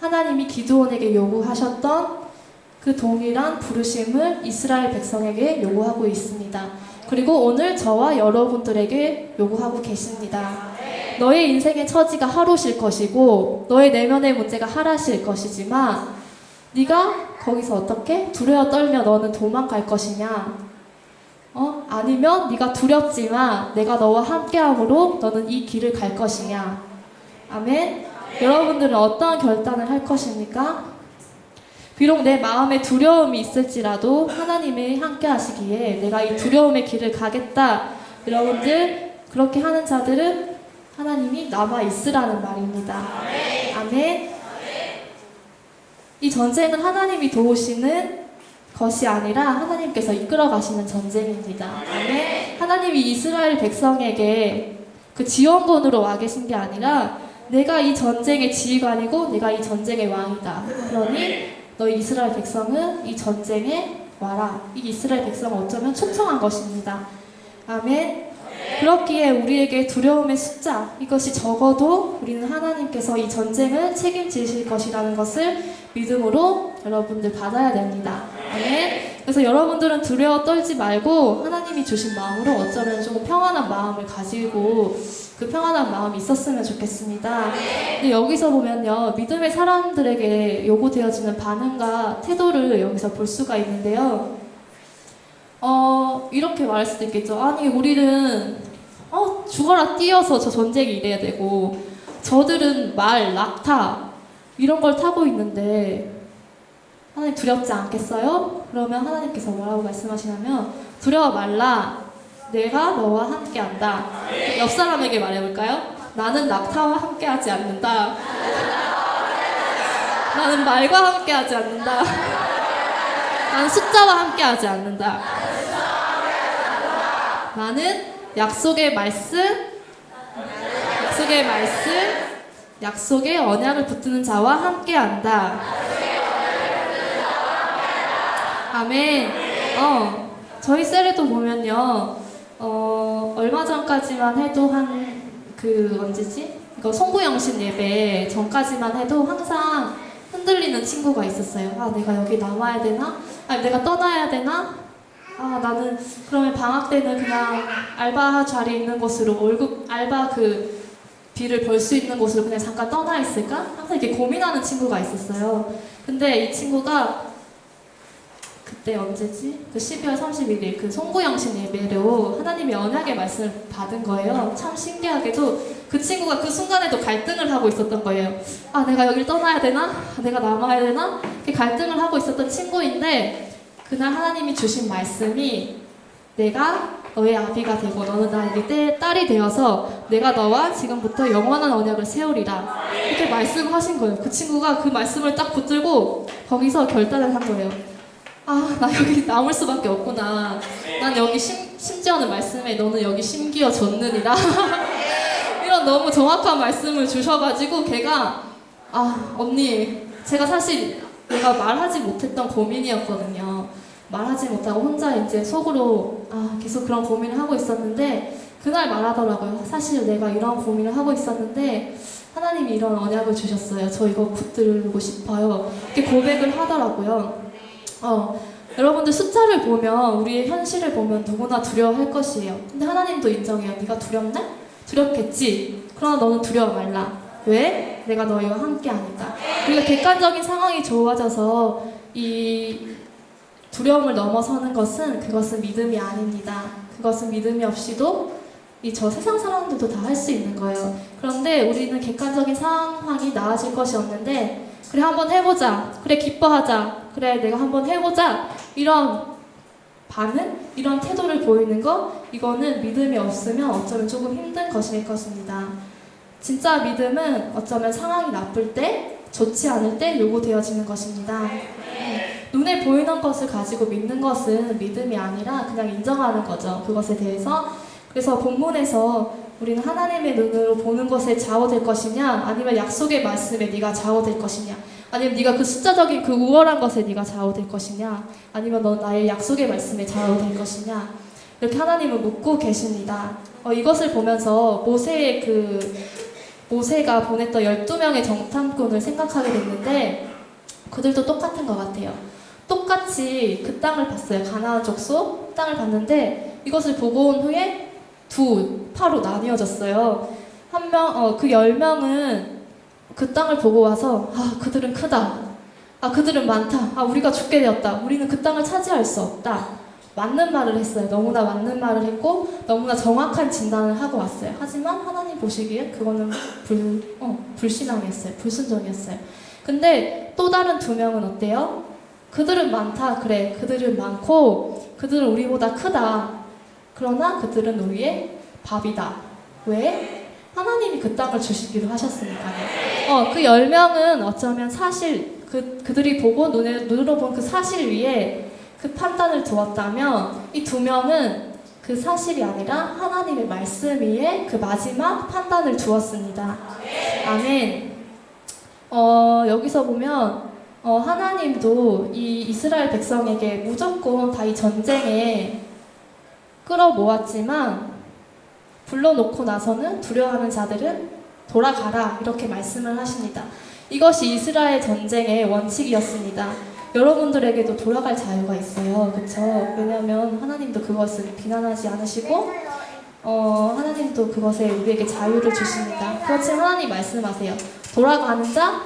하나님이 기드온에게 요구하셨던 그 동일한 부르심을 이스라엘 백성에게 요구하고 있습니다. 그리고 오늘 저와 여러분들에게 요구하고 계십니다. 너의 인생의 처지가 하루실 것이고 너의 내면의 문제가 하라실 것이지만 네가 거기서 어떻게 두려워 떨며 너는 도망갈 것이냐? 아니면 네가 두렵지만 내가 너와 함께함으로 너는 이 길을 갈 것이냐? 아멘. 여러분들은 어떤 결단을 할 것입니까? 비록 내 마음에 두려움이 있을지라도 하나님이 함께 하시기에 내가 이 두려움의 길을 가겠다. 여러분들 그렇게 하는 자들은 하나님이 남아 있으라는 말입니다. 아멘. 이 전쟁은 하나님이 도우시는 것이 아니라 하나님께서 이끌어 가시는 전쟁입니다. 아멘. 하나님이 이스라엘 백성에게 그 지원군으로 와 계신 게 아니라 내가 이 전쟁의 지휘관이고 내가 이 전쟁의 왕이다. 그러니 너희 이스라엘 백성은 이 전쟁에 와라. 이 이스라엘 백성을 어쩌면 초청한 것입니다. 아멘. 그렇기에 우리에게 두려움의 숫자 이것이 적어도 우리는 하나님께서 이 전쟁을 책임지실 것이라는 것을 믿음으로 여러분들 받아야 됩니다. 아멘. 그래서 여러분들은 두려워 떨지 말고 하나님이 주신 마음으로 어쩌면 조금 평안한 마음을 가지고 그 평안한 마음이 있었으면 좋겠습니다. 근데 여기서 보면요, 믿음의 사람들에게 요구되어지는 반응과 태도를 여기서 볼 수가 있는데요. 이렇게 말할 수도 있겠죠. 아니, 우리는 죽어라 뛰어서 저 전쟁이 이래야 되고 저들은 말, 낙타 이런 걸 타고 있는데 하나님 두렵지 않겠어요? 그러면 하나님께서 뭐라고 말씀하시냐면 두려워 말라. 내가 너와 함께한다. 옆 사람에게 말해볼까요? 나는 낙타와 함께하지 않는다. 나는 말과 함께하지 않는다. 나는 숫자와 함께하지 않는다. 나는 약속의 말씀, 약속의 언약을 붙드는 자와 함께한다. 아멘. 저희 셀에도 보면요, 얼마 전까지만 해도 언제지? 이거 송구영신 예배 전까지만 해도 항상 흔들리는 친구가 있었어요. 내가 여기 남아야 되나? 내가 떠나야 되나? 나는 그러면 방학 때는 그냥 알바 자리 있는 곳으로 알바 그 비를 벌 수 있는 곳으로 그냥 잠깐 떠나 있을까? 항상 이렇게 고민하는 친구가 있었어요. 근데 이 친구가 그때 언제지? 그 12월 31일 그 송구영신 예배로 하나님의 언약의 말씀을 받은 거예요. 참 신기하게도 그 친구가 그 순간에도 갈등을 하고 있었던 거예요. 내가 여길 떠나야 되나? 내가 남아야 되나? 이렇게 갈등을 하고 있었던 친구인데 그날 하나님이 주신 말씀이 내가 너의 아비가 되고 너는 나에게 딸이 되어서 내가 너와 지금부터 영원한 언약을 세우리라. 이렇게 말씀하신 거예요. 그 친구가 그 말씀을 딱 붙들고 거기서 결단을 한 거예요. 나 여기 남을 수밖에 없구나. 난 여기 심지어는 말씀에 너는 여기 심기어졌느니라. 이런 너무 정확한 말씀을 주셔가지고 걔가 언니 제가 사실 내가 말하지 못했던 고민이었거든요. 말하지 못하고 혼자 이제 속으로 계속 그런 고민을 하고 있었는데 그날 말하더라고요. 사실 내가 이런 고민을 하고 있었는데 하나님이 이런 언약을 주셨어요. 저 이거 붙들고 싶어요. 이렇게 고백을 하더라고요. 여러분들 숫자를 보면 우리의 현실을 보면 누구나 두려워할 것이에요. 근데 하나님도 인정해요. 네가 두렵나? 두렵겠지. 그러나 너는 두려워 말라. 왜? 내가 너희와 함께 하니까. 우리가 객관적인 상황이 좋아져서 이 두려움을 넘어서는 그것은 믿음이 아닙니다. 그것은 믿음이 없이도 저 세상 사람들도 다 할 수 있는 거예요. 그런데 우리는 객관적인 상황이 나아질 것이 없는데 그래 한번 해보자. 그래 기뻐하자. 그래 내가 한번 해보자. 이런 반응? 이런 태도를 보이는 거 이거는 믿음이 없으면 어쩌면 조금 힘든 것일 것입니다. 진짜 믿음은 어쩌면 상황이 나쁠 때 좋지 않을 때 요구되어지는 것입니다. 눈에 보이는 것을 가지고 믿는 것은 믿음이 아니라 그냥 인정하는 거죠. 그것에 대해서. 그래서 본문에서 우리는 하나님의 눈으로 보는 것에 좌우될 것이냐 아니면 약속의 말씀에 네가 좌우될 것이냐 아니면 네가 그 숫자적인 그 우월한 것에 네가 좌우될 것이냐 아니면 넌 나의 약속의 말씀에 좌우될 것이냐 이렇게 하나님은 묻고 계십니다. 이것을 보면서 모세가 보냈던 12명의 정탐꾼을 생각하게 됐는데 그들도 똑같은 것 같아요. 똑같이 그 땅을 봤어요. 가나안 족속 땅을 봤는데 이것을 보고 온 후에 두 파로 나뉘어졌어요. 그 10명은 그 땅을 보고 와서 그들은 크다. 그들은 많다. 우리가 죽게 되었다. 우리는 그 땅을 차지할 수 없다. 맞는 말을 했어요. 너무나 맞는 말을 했고 너무나 정확한 진단을 하고 왔어요. 하지만 하나님 보시기에 그거는 불신앙이었어요. 불순종이었어요. 근데 또 다른 2명은 어때요? 그들은 많다. 그래, 그들은 많고 그들은 우리보다 크다. 그러나 그들은 우리의 밥이다. 왜? 하나님이 그 땅을 주시기로 하셨으니까요. 그 10명은 어쩌면 사실 그들이 보고 눈으로 본 그 사실 위에 그 판단을 두었다면 이 2명은 그 사실이 아니라 하나님의 말씀 위에 그 마지막 판단을 두었습니다. 아멘. 여기서 보면 하나님도 이 이스라엘 백성에게 무조건 다 이 전쟁에 끌어모았지만 불러놓고 나서는 두려워하는 자들은 돌아가라 이렇게 말씀을 하십니다. 이것이 이스라엘 전쟁의 원칙이었습니다. 여러분들에게도 돌아갈 자유가 있어요. 그쵸? 왜냐하면 하나님도 그것을 비난하지 않으시고 하나님도 그것에 우리에게 자유를 주십니다. 그렇지만 하나님 말씀하세요. 돌아가는 자?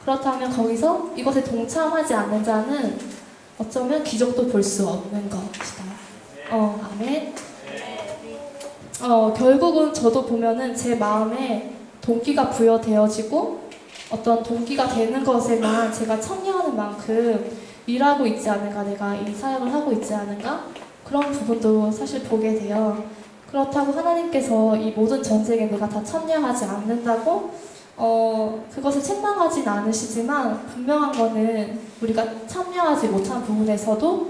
그렇다면 거기서 이것에 동참하지 않는 자는 어쩌면 기적도 볼 수 없는 것이다. 아멘. 결국은 저도 보면은 제 마음에 동기가 부여되어지고 어떤 동기가 되는 것에만 제가 참여하는 만큼 일하고 있지 않은가, 내가 이 사역을 하고 있지 않은가 그런 부분도 사실 보게 돼요. 그렇다고 하나님께서 이 모든 전쟁에 내가 다 참여하지 않는다고 그것을 책망하진 않으시지만 분명한 거는 우리가 참여하지 못한 부분에서는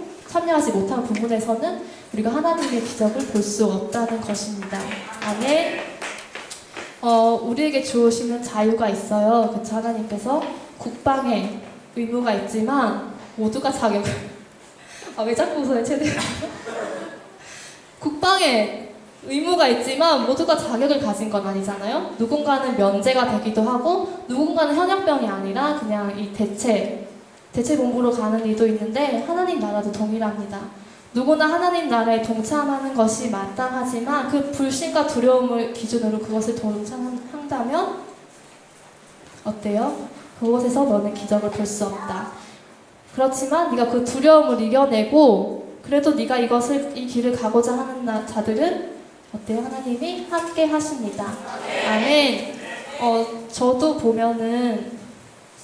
우리가 하나님의 기적을 볼 수 없다는 것입니다. 아멘. 우리에게 주시는 자유가 있어요. 그쵸? 하나님께서 국방에 의무가 있지만 모두가 자격을 왜 자꾸 웃어요? 최대한 국방에 의무가 있지만 모두가 자격을 가진 건 아니잖아요. 누군가는 면제가 되기도 하고 누군가는 현역병이 아니라 그냥 이 대체 본부로 가는 이도 있는데 하나님 나라도 동일합니다. 누구나 하나님 나라에 동참하는 것이 마땅하지만 그 불신과 두려움을 기준으로 그것을 동참한다면 어때요? 그곳에서 너는 기적을 볼 수 없다. 그렇지만 네가 그 두려움을 이겨내고 그래도 네가 이 길을 가고자 하는 자들은 어때요? 하나님이 함께 하십니다. 아멘. 저도 보면은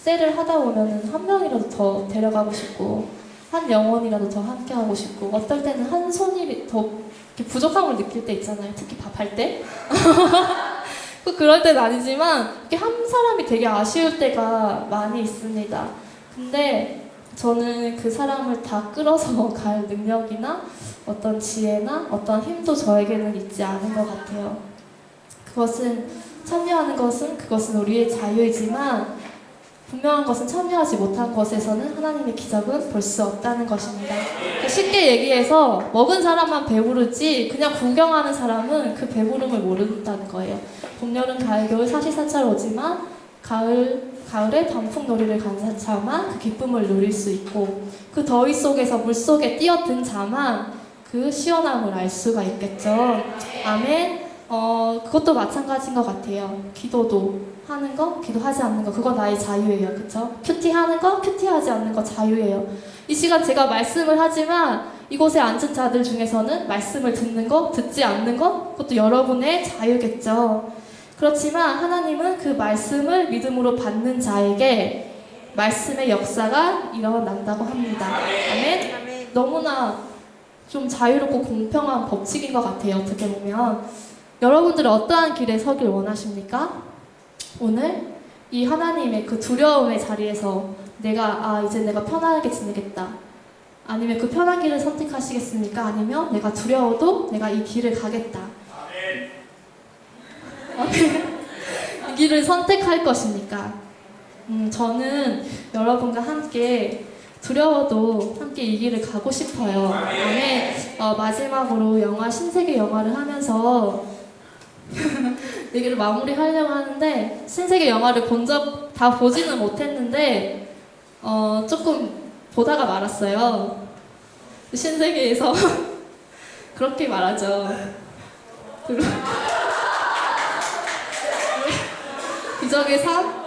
셀을 하다 보면은 한 명이라도 더 데려가고 싶고 한 영혼이라도 더 함께 하고 싶고 어떨 때는 한 손이 더 이렇게 부족함을 느낄 때 있잖아요. 특히 밥할 때. 그럴 때는 아니지만 이렇게 한 사람이 되게 아쉬울 때가 많이 있습니다. 근데 저는 그 사람을 다 끌어서 갈 능력이나 어떤 지혜나 어떤 힘도 저에게는 있지 않은 것 같아요. 참여하는 것은 그것은 우리의 자유이지만 분명한 것은 참여하지 못한 것에서는 하나님의 기적은 볼 수 없다는 것입니다. 쉽게 얘기해서 먹은 사람만 배부르지 그냥 구경하는 사람은 그 배부름을 모른다는 거예요. 봄, 여름, 가을, 겨울 사시사철 오지만 가을에 단풍놀이를 간 자만 그 기쁨을 누릴 수 있고 그 더위 속에서 물속에 뛰어든 자만 그 시원함을 알 수가 있겠죠. 아멘. 그것도 마찬가지인 것 같아요. 기도도 하는 거, 기도하지 않는 거, 그건 나의 자유예요. 그쵸? 큐티하는 거, 큐티하지 않는 거 자유예요. 이 시간 제가 말씀을 하지만 이곳에 앉은 자들 중에서는 말씀을 듣는 거, 듣지 않는 거, 그것도 여러분의 자유겠죠. 그렇지만 하나님은 그 말씀을 믿음으로 받는 자에게 말씀의 역사가 일어난다고 합니다. 아멘? 너무나 좀 자유롭고 공평한 법칙인 것 같아요. 어떻게 보면. 여러분들은 어떠한 길에 서길 원하십니까? 오늘 이 하나님의 그 두려움의 자리에서 이제 내가 편안하게 지내겠다. 아니면 그 편한 길을 선택하시겠습니까? 아니면 내가 두려워도 내가 이 길을 가겠다. 이 길을 선택할 것입니까? 저는 여러분과 함께 두려워도 함께 이 길을 가고 싶어요. 아멘. 마지막으로 영화 신세계 영화를 하면서 얘기를 마무리하려고 하는데 신세계 영화를 다 보지는 못했는데 조금 보다가 말았어요. 신세계에서 그렇게 말하죠. 기적의 삶,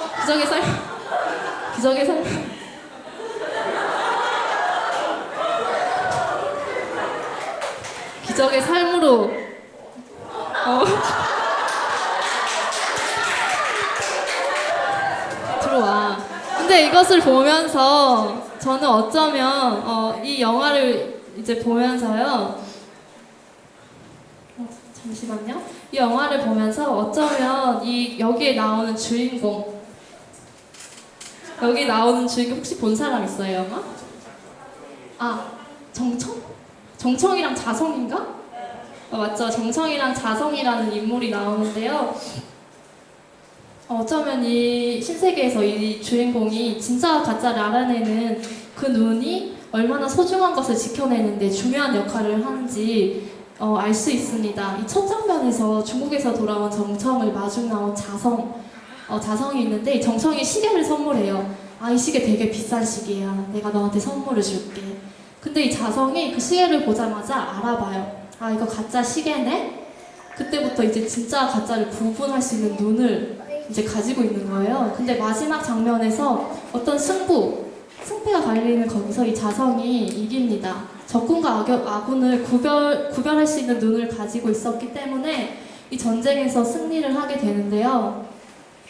기적의 삶으로 들어와. 근데 이것을 보면서 저는 어쩌면 이 영화를 이제 보면서요. 잠시만요. 이 영화를 보면서 어쩌면 여기에 나오는 주인공 혹시 본 사람 있어요, 영화? 정청이랑 자성인가? 맞죠. 정청이랑 자성이라는 인물이 나오는데요. 어쩌면 이 신세계에서 이 주인공이 진짜와 가짜를 알아내는 그 눈이 얼마나 소중한 것을 지켜내는데 중요한 역할을 하는지 알 수 있습니다. 이 첫 장면에서 중국에서 돌아온 정청을 마중 나온 자성이 있는데 이 정청이 시계를 선물해요. 이 시계 되게 비싼 시계야. 내가 너한테 선물을 줄게. 근데 이 자성이 그 시계를 보자마자 알아봐요. 이거 가짜 시계네? 그때부터 이제 진짜와 가짜를 구분할 수 있는 눈을 이제 가지고 있는 거예요. 근데 마지막 장면에서 어떤 승패가 갈리는 거기서 이 자성이 이깁니다. 적군과 아군을 구별할 수 있는 눈을 가지고 있었기 때문에 이 전쟁에서 승리를 하게 되는데요.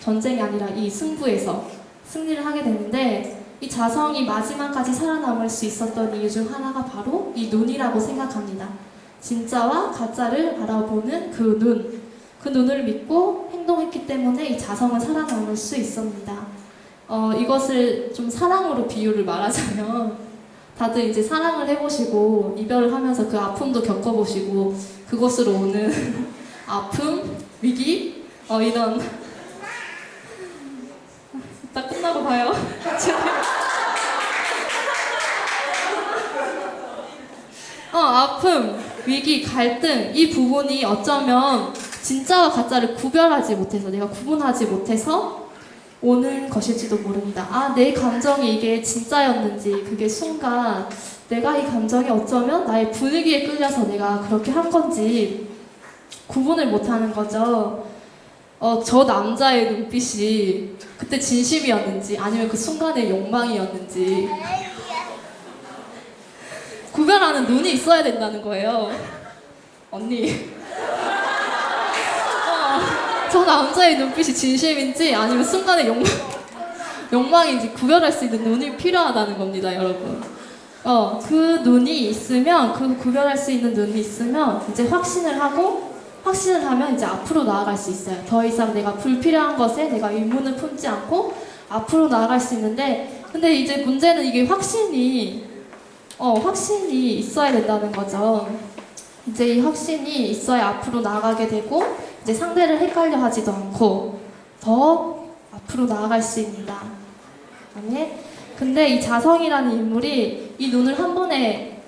전쟁이 아니라 이 승부에서 승리를 하게 되는데 이 자성이 마지막까지 살아남을 수 있었던 이유 중 하나가 바로 이 눈이라고 생각합니다. 진짜와 가짜를 알아보는 그 눈을 믿고 행동했기 때문에 이 자성은 살아남을 수 있습니다. 이것을 좀 사랑으로 비유를 말하자면 다들 이제 사랑을 해보시고 이별을 하면서 그 아픔도 겪어보시고 그것으로 오는 아픔, 위기, 이런 이따 끝나고 봐요. 아픔, 위기, 갈등 이 부분이 어쩌면 진짜와 가짜를 내가 구분하지 못해서 오는 것일지도 모릅니다. 내 감정이 이게 진짜였는지 그게 순간 내가 이 감정이 어쩌면 나의 분위기에 끌려서 내가 그렇게 한 건지 구분을 못하는 거죠. 저 남자의 눈빛이 그때 진심이었는지 아니면 그 순간의 욕망이었는지 구별하는 눈이 있어야 된다는 거예요. 언니. 저 남자의 눈빛이 진심인지 아니면 순간의 욕망인지 구별할 수 있는 눈이 필요하다는 겁니다, 여러분. 그 눈이 있으면, 그 구별할 수 있는 눈이 있으면 이제 확신을 하면 이제 앞으로 나아갈 수 있어요. 더 이상 내가 불필요한 것에 내가 의문을 품지 않고 앞으로 나아갈 수 있는데, 근데 이제 문제는 이게 확신이 있어야 된다는 거죠. 이제 이 확신이 있어야 앞으로 나아가게 되고 이제 상대를 헷갈려 하지도 않고 더 앞으로 나아갈 수 있습니다. 아멘. 근데 이 자성이라는 인물이 이 눈을 한 번에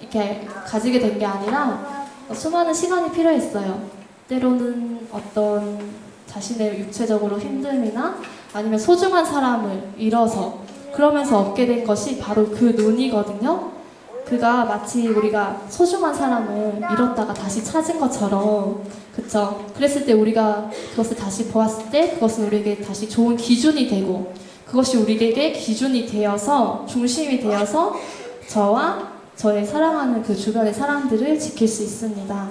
이렇게 가지게 된 게 아니라 수많은 시간이 필요했어요. 때로는 어떤 자신의 육체적으로 힘듦이나 아니면 소중한 사람을 잃어서 그러면서 얻게 된 것이 바로 그 눈이거든요. 그가 마치 우리가 소중한 사람을 잃었다가 다시 찾은 것처럼, 그쵸? 그랬을 때 우리가 그것을 다시 보았을 때 그것은 우리에게 다시 좋은 기준이 되고, 그것이 우리에게 기준이 되어서, 중심이 되어서 저와 저의 사랑하는 그 주변의 사람들을 지킬 수 있습니다.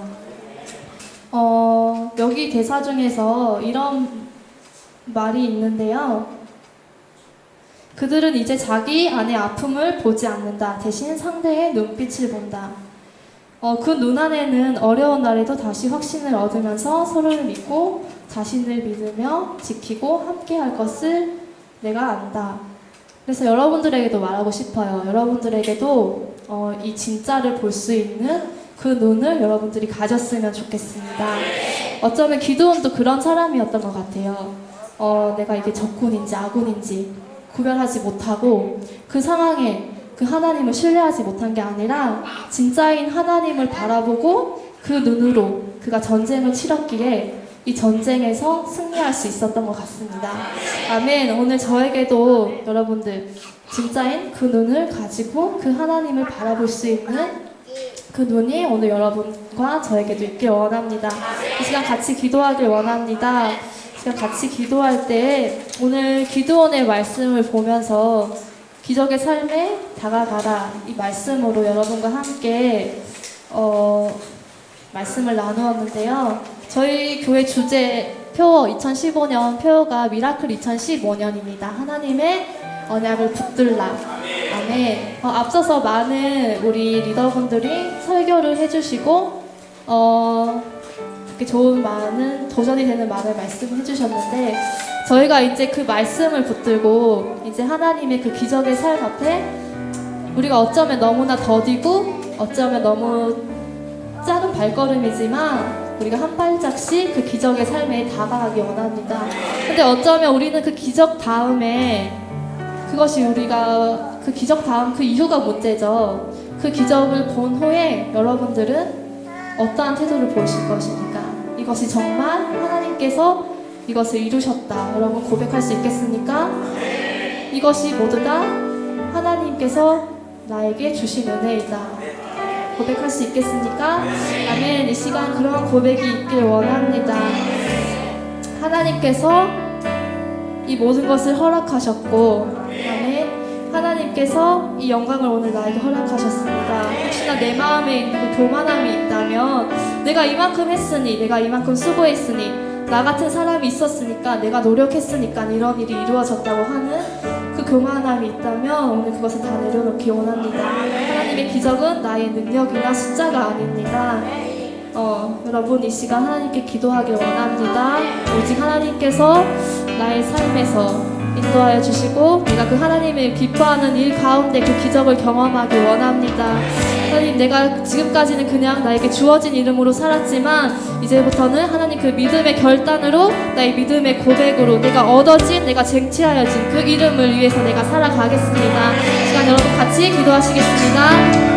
여기 대사 중에서 이런 말이 있는데요. 그들은 이제 자기 안의 아픔을 보지 않는다. 대신 상대의 눈빛을 본다. 그 눈 안에는 어려운 날에도 다시 확신을 얻으면서 서로를 믿고 자신을 믿으며 지키고 함께 할 것을 내가 안다. 그래서 여러분들에게도 말하고 싶어요. 여러분들에게도 이 진짜를 볼 수 있는 그 눈을 여러분들이 가졌으면 좋겠습니다. 어쩌면 기드온도 그런 사람이었던 것 같아요. 내가 이게 적군인지 아군인지 구별하지 못하고 그 상황에 그 하나님을 신뢰하지 못한 게 아니라 진짜인 하나님을 바라보고 그 눈으로 그가 전쟁을 치렀기에 이 전쟁에서 승리할 수 있었던 것 같습니다. 아멘. 오늘 저에게도 여러분들 진짜인 그 눈을 가지고 그 하나님을 바라볼 수 있는 그 눈이 오늘 여러분과 저에게도 있길 원합니다. 이 시간 같이 기도하길 원합니다. 같이 기도할 때 오늘 기드온의 말씀을 보면서 기적의 삶에 다가가라 이 말씀으로 여러분과 함께 말씀을 나누었는데요. 저희 교회 주제 표 2015년 표가 미라클 2015년입니다. 하나님의 언약을 붙들라. 아멘. 앞서서 많은 우리 리더분들이 설교를 해주시고 그렇게 좋은 많은 도전이 되는 말을 말씀해 주셨는데 저희가 이제 그 말씀을 붙들고 이제 하나님의 그 기적의 삶 앞에 우리가 어쩌면 너무나 더디고 어쩌면 너무 작은 발걸음이지만 우리가 한 발짝씩 그 기적의 삶에 다가가기 원합니다. 근데 어쩌면 우리는 그 기적 다음에 그것이 우리가 그 기적 다음 그 이후가 문제죠. 그 기적을 본 후에 여러분들은 어떠한 태도를 보이실 것입니까? 이것이 정말 하나님께서 이것을 이루셨다. 여러분 고백할 수 있겠습니까? 이것이 모두 다 하나님께서 나에게 주신 은혜이다. 고백할 수 있겠습니까? 아멘. 이 시간 그러한 고백이 있길 원합니다. 하나님께서 이 모든 것을 허락하셨고, 아멘. 하나님께서 이 영광을 오늘 나에게 허락하셨습니다. 혹시나 내 마음에 있는 그 교만함이 있다면 내가 이만큼 했으니, 내가 이만큼 수고했으니, 나 같은 사람이 있었으니까, 내가 노력했으니까 이런 일이 이루어졌다고 하는 그 교만함이 있다면 오늘 그것을 다 내려놓기 원합니다. 하나님의 기적은 나의 능력이나 숫자가 아닙니다. 여러분 이 시간 하나님께 기도하길 원합니다. 오직 하나님께서 나의 삶에서 인도하여 주시고 내가 그 하나님의 기뻐하는 일 가운데 그 기적을 경험하길 원합니다. 하나님, 내가 지금까지는 그냥 나에게 주어진 이름으로 살았지만 이제부터는 하나님 그 믿음의 결단으로, 나의 믿음의 고백으로, 내가 얻어진, 내가 쟁취하여진 그 이름을 위해서 내가 살아가겠습니다. 이 시간 여러분 같이 기도하시겠습니다.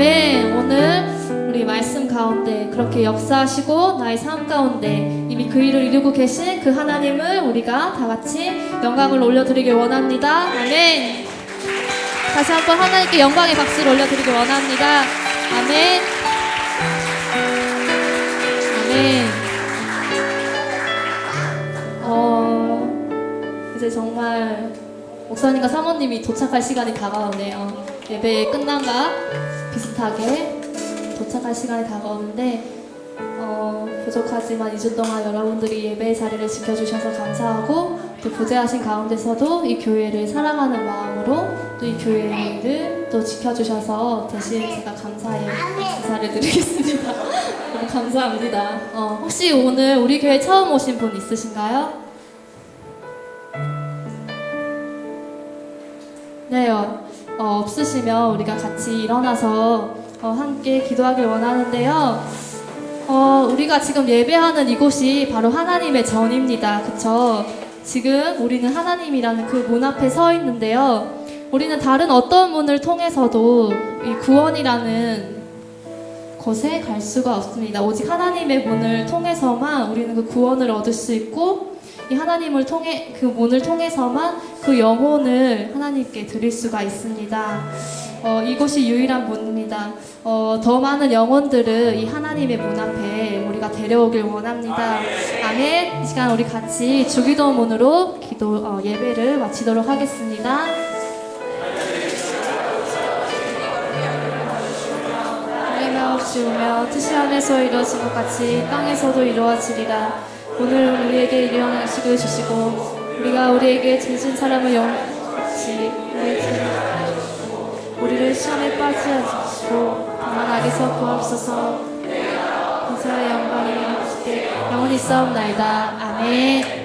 아멘. 오늘 우리 말씀 가운데 그렇게 역사하시고 나의 삶 가운데 이미 그 일을 이루고 계신 그 하나님을 우리가 다 같이 영광을 올려드리길 원합니다. 아멘. 다시 한번 하나님께 영광의 박수를 올려드리길 원합니다. 아멘. 아멘. 이제 정말 목사님과 사모님이 도착할 시간이 다가오네요. 예배 끝난과 비슷하게 도착할 시간이 다가오는데 부족하지만 2주 동안 여러분들이 예배의 자리를 지켜주셔서 감사하고 또 부재하신 가운데서도 이 교회를 사랑하는 마음으로 또 이 교회를 또 지켜주셔서 대신 제가 감사를 드리겠습니다. 너무 감사합니다. 혹시 오늘 우리 교회 처음 오신 분 있으신가요? 네, 없으시면 우리가 같이 일어나서 함께 기도하길 원하는데요. 우리가 지금 예배하는 이곳이 바로 하나님의 전입니다. 그쵸? 지금 우리는 하나님이라는 그 문 앞에 서 있는데요. 우리는 다른 어떤 문을 통해서도 이 구원이라는 곳에 갈 수가 없습니다. 오직 하나님의 문을 통해서만 우리는 그 구원을 얻을 수 있고 이 하나님을 통해 그 문을 통해서만 그 영혼을 하나님께 드릴 수가 있습니다. 이곳이 유일한 문입니다. 더 많은 영혼들을 이 하나님의 문 앞에 우리가 데려오길 원합니다. 아멘. 이 시간 우리 같이 주기도문으로 예배를 마치도록 하겠습니다. 하나님 없이 오며 뜻이 하늘에서 이루어진 것 같이 땅에서도 이루어지리라. 오늘 우리에게 일용할 양식을 주시고 우리가 우리에게 죄진 사람을 영원히 우리를 시험에 빠지게 하시고 다만 악에서 구하옵소서. 감사의 영광이 영원히 있사옵나이다. 아멘.